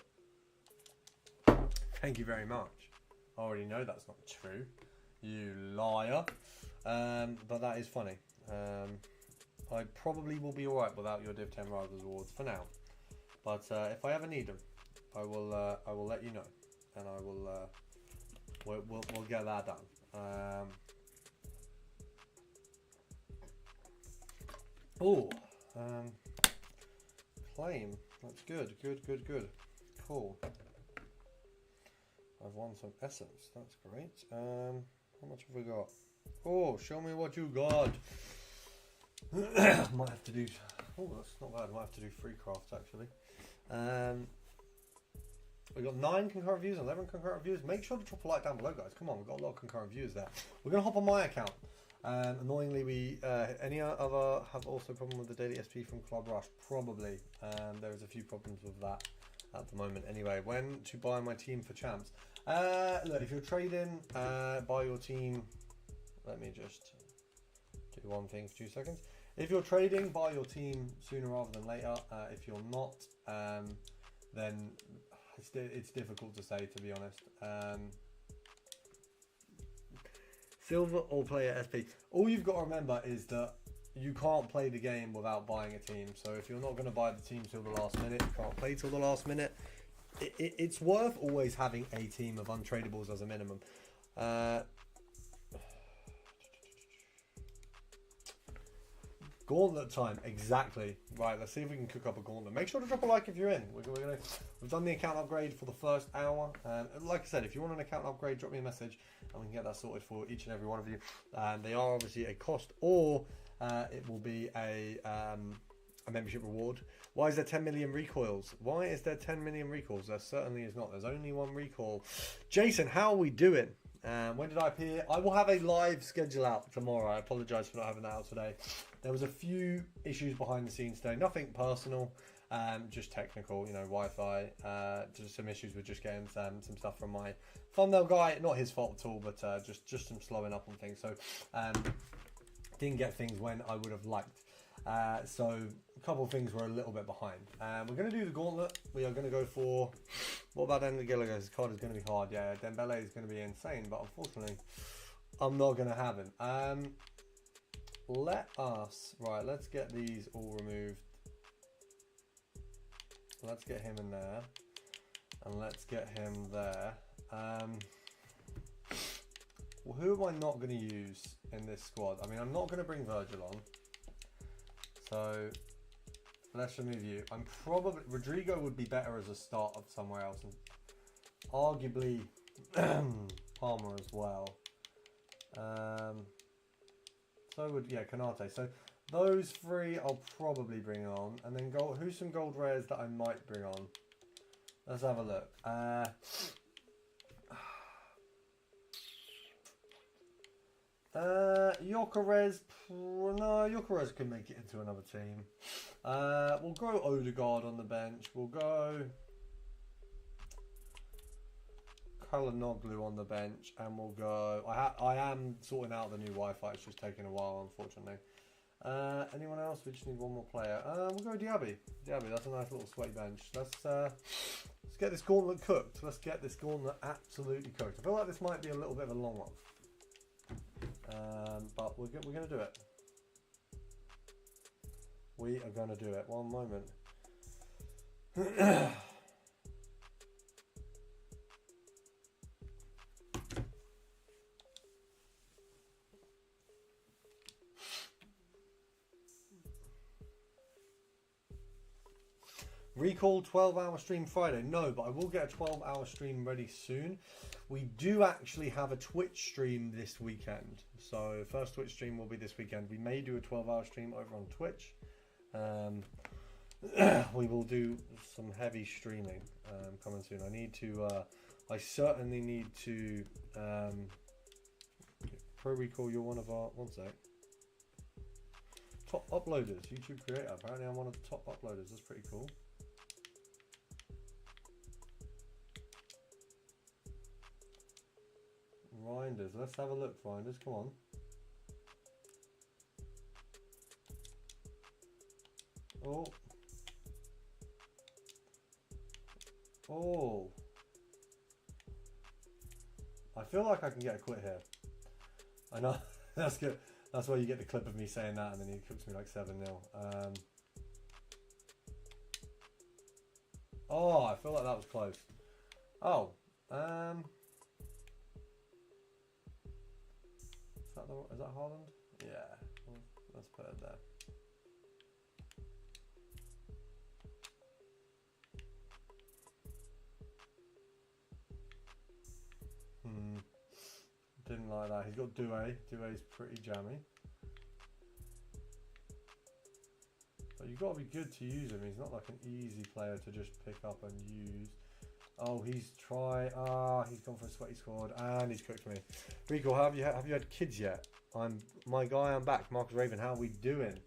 Thank you very much. I already know that's not true, you liar. But that is funny. I probably will be alright without your Div 10 Rivals Awards for now. But if I ever need them, I will let you know, and I will we'll get that done. Claim. That's good. Cool. I've won some essence. That's great. How much have we got? Oh, show me what you got. Might have to do. Oh, that's not bad. Might have to do 3 crafts actually. We got 9 concurrent views, 11 concurrent views. Make sure to drop a like down below, guys. Come on, we've got a lot of concurrent views there. We're gonna hop on my account. Annoyingly, we any other have also problem with the daily SP from Club Rush? Probably. There is a few problems with that at the moment. Anyway, when to buy my team for champs? Look, if you're trading, buy your team. Let me just do one thing for 2 seconds. If you're trading, buy your team sooner rather than later. If you're not, then it's difficult to say, to be honest. Silver or player SP. All you've got to remember is that you can't play the game without buying a team. So if you're not going to buy the team till the last minute, you can't play till the last minute. It's worth always having a team of untradables as a minimum. Gauntlet time, exactly. Right, let's see if we can cook up a gauntlet. Make sure to drop a like if you're in. We've done the account upgrade for the first hour. Like I said, if you want an account upgrade, drop me a message and we can get that sorted for each and every one of you. They are obviously a cost, or it will be a membership reward. Why is there 10 million recoils? Why is there 10 million recoils? There certainly is not. There's only 1 recoil. Jason, how are we doing? When did I appear? I will have a live schedule out tomorrow. I apologise for not having that out today. There was a few issues behind the scenes today. Nothing personal, just technical, Wi-Fi. Just some issues with just getting some stuff from my thumbnail guy. Not his fault at all, but just some slowing up on things. So didn't get things when I would have liked. So a couple of things were a little bit behind. We're going to do the gauntlet. We are going to go for... What about Dembele? His card is going to be hard. Yeah, Dembele is going to be insane, but unfortunately, I'm not going to have him. Let's get these all removed. Let's get him in there. And let's get him there. Well, who am I not going to use in this squad? I mean, I'm not going to bring Virgil on. So let's remove you. Rodrigo would be better as a start of somewhere else, and arguably Palmer as well. So would Kanate. So those 3 I'll probably bring on, and then who's some gold rares that I might bring on? Let's have a look. Jokeres. No, Jokeres can make it into another team. We'll go Odegaard on the bench. We'll go Kalanoglu on the bench, and we'll go. I am sorting out the new Wi-Fi. It's just taking a while, unfortunately. Anyone else? We just need 1 more player. We'll go Diaby. That's a nice little sweaty bench. Let's get this gauntlet cooked. Let's get this gauntlet absolutely cooked. I feel like this might be a little bit of a long one. But we're going to do it. We are going to do it. One moment. Recall 12-hour stream Friday. No, but I will get a 12-hour stream ready soon. We do actually have a Twitch stream this weekend. So first Twitch stream will be this weekend. We may do a 12-hour stream over on Twitch. We will do some heavy streaming coming soon. I certainly need to ProRecoil. You're one of our, one sec. Top uploaders, YouTube creator. Apparently I'm one of the top uploaders. That's pretty cool. Grinders, let's have a look, Grinders, come on. Oh. I feel like I can get a quit here. I know, that's good. That's why you get the clip of me saying that and then he cooks me like 7-0. Oh, I feel like that was close. Oh, is that Haaland? Yeah. Well, let's put it there. Didn't like that. He's got Doué. Doué's pretty jammy. But you've got to be good to use him. He's not like an easy player to just pick up and use. Oh, he's gone for a sweaty squad and he's cooked me. Rico, have you had kids yet? I'm back. Marcus Raven, how are we doing?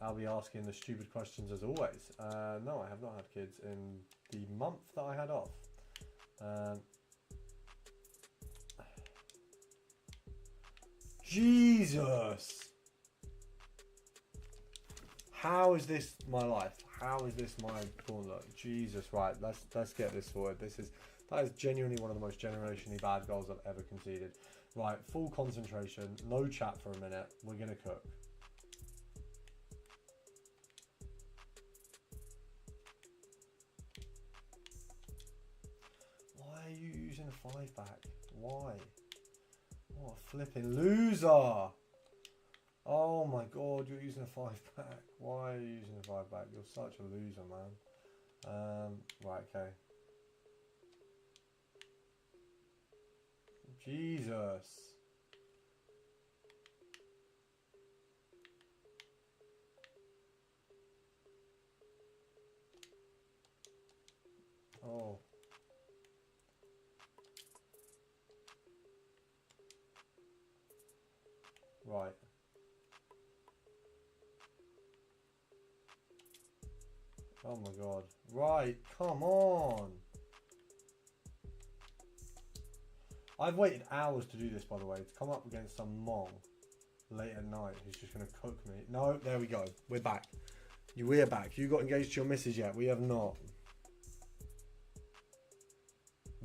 I'll be asking the stupid questions as always. No, I have not had kids in the month that I had off. Jesus! How is this my life? How is this my gauntlet? Jesus, right, let's get this sorted. That is genuinely one of the most generationally bad goals I've ever conceded. Right, full concentration, no chat for a minute. We're gonna cook. Why are you using a 5-back? Why? What a flipping loser! Oh my god, you're using a 5-back. Why are you using a 5-back? You're such a loser, man. Right, okay. Jesus. Oh. Right. Oh my god. Right, come on. I've waited hours to do this, by the way, to come up against some mong late at night who's just going to cook me. No, there we go. We're back. We're back. You got engaged to your missus yet? We have not.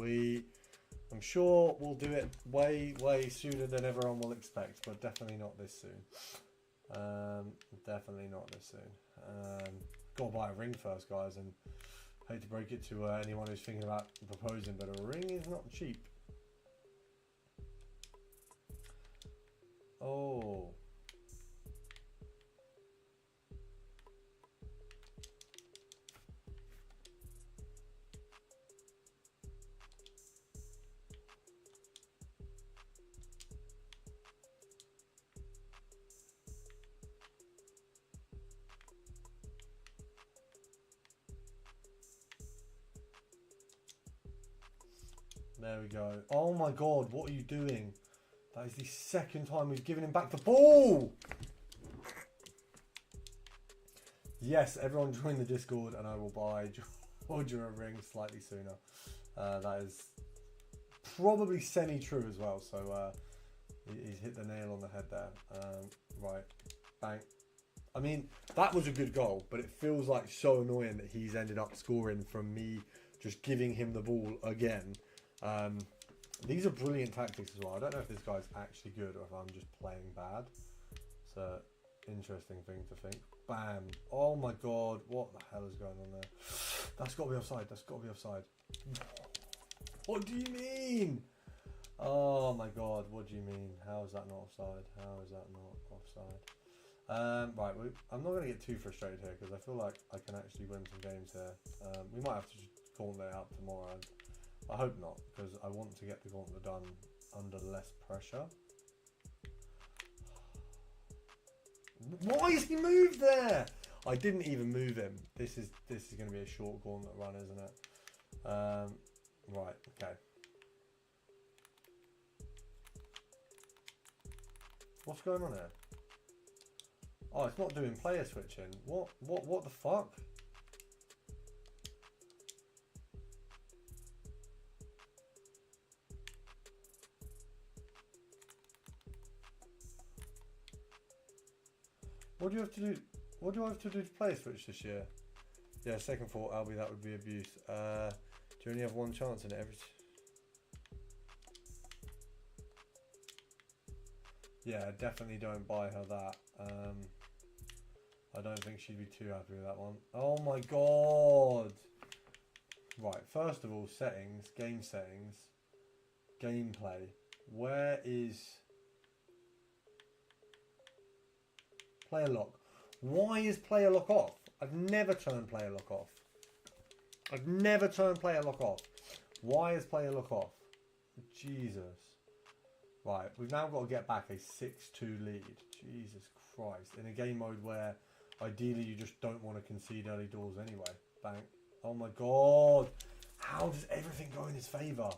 I'm sure we'll do it way, way sooner than everyone will expect, but definitely not this soon. Definitely not this soon. Got to buy a ring first, guys, and hate to break it to anyone who's thinking about proposing, but a ring is not cheap. Oh. There we go. Oh my god, what are you doing? That is the second time we've given him back the ball! Yes, everyone join the Discord and I will buy Georgia a ring slightly sooner. That is probably semi-true as well, so he's hit the nail on the head there. Right, bang. I mean, that was a good goal, but it feels like so annoying that he's ended up scoring from me just giving him the ball again. These are brilliant tactics as well. I don't know if this guy's actually good or if I'm just playing bad. It's an interesting thing to think. Bam. Oh my god. What the hell is going on there? That's got to be offside. That's got to be offside. What do you mean? Oh my god. What do you mean? How is that not offside? How is that not offside? Right. I'm not going to get too frustrated here because I feel like I can actually win some games here. We might have to just gauntlet out tomorrow. I hope not, because I want to get the gauntlet done under less pressure. Why is he moved there? I didn't even move him. This is going to be a short gauntlet run, isn't it? Right, okay. What's going on here? Oh, it's not doing player switching. What the fuck? What do you have to do? What do I have to do to play switch this year? Yeah, second thought, Albie, that would be abuse. Do you only have one chance in every? Yeah, definitely don't buy her that. I don't think she'd be too happy with that one. Oh my god! Right, first of all, settings, game settings, gameplay. Where is player lock? Why is player lock off? I've never turned player lock off. I've never turned player lock off. Why is player lock off? Jesus. Right, we've now got to get back a 6-2 lead. Jesus Christ. In a game mode where ideally you just don't want to concede early doors anyway. Bang. Oh my God. How does everything go in his favour?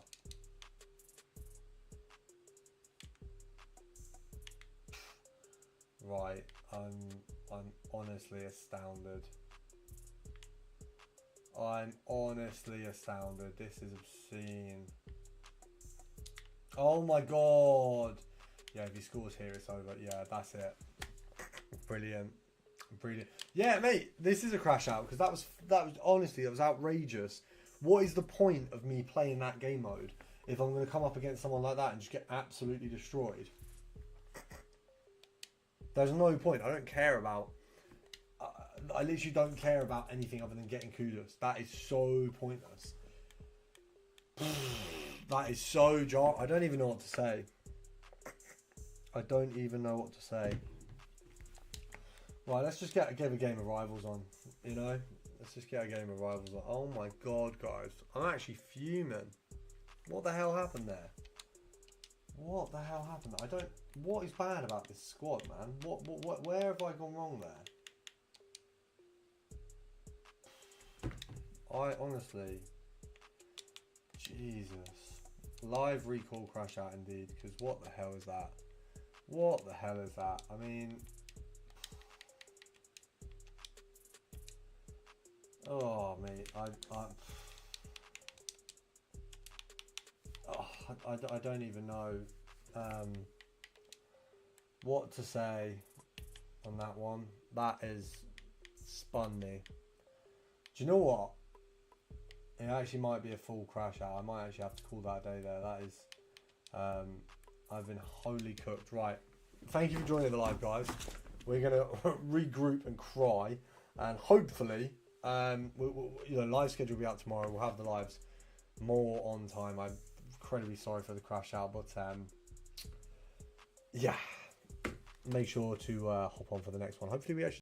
Right, I'm honestly astounded. I'm honestly astounded. This is obscene. Oh my God. Yeah, if he scores here, it's over. Yeah, that's it. Brilliant. Brilliant. Yeah, mate, this is a crash out because that was honestly, that was outrageous. What is the point of me playing that game mode if I'm going to come up against someone like that and just get absolutely destroyed? There's no point. I don't care about... I literally don't care about anything other than getting kudos. That is so pointless. That is so I don't even know what to say. I don't even know what to say. Right, let's just get a game of Rivals on. You know? Let's just get a game of Rivals on. Oh my God, guys. I'm actually fuming. What the hell happened there? What the hell happened? I don't... What is bad about this squad, man? What where have I gone wrong there? I honestly... Jesus. Live recall crash out indeed, because what the hell is that? What the hell is that? I mean... Oh, mate. I don't even know what to say on that one. That is spun me. Do you know what? It actually might be a full crash out. I might actually have to call that a day there. That is... I've been wholly cooked. Right. Thank you for joining the live, guys. We're going to regroup and cry. And hopefully... live schedule will be out tomorrow. We'll have the lives more on time. I'm incredibly sorry for the crash out, but yeah, make sure to hop on for the next one. Hopefully we actually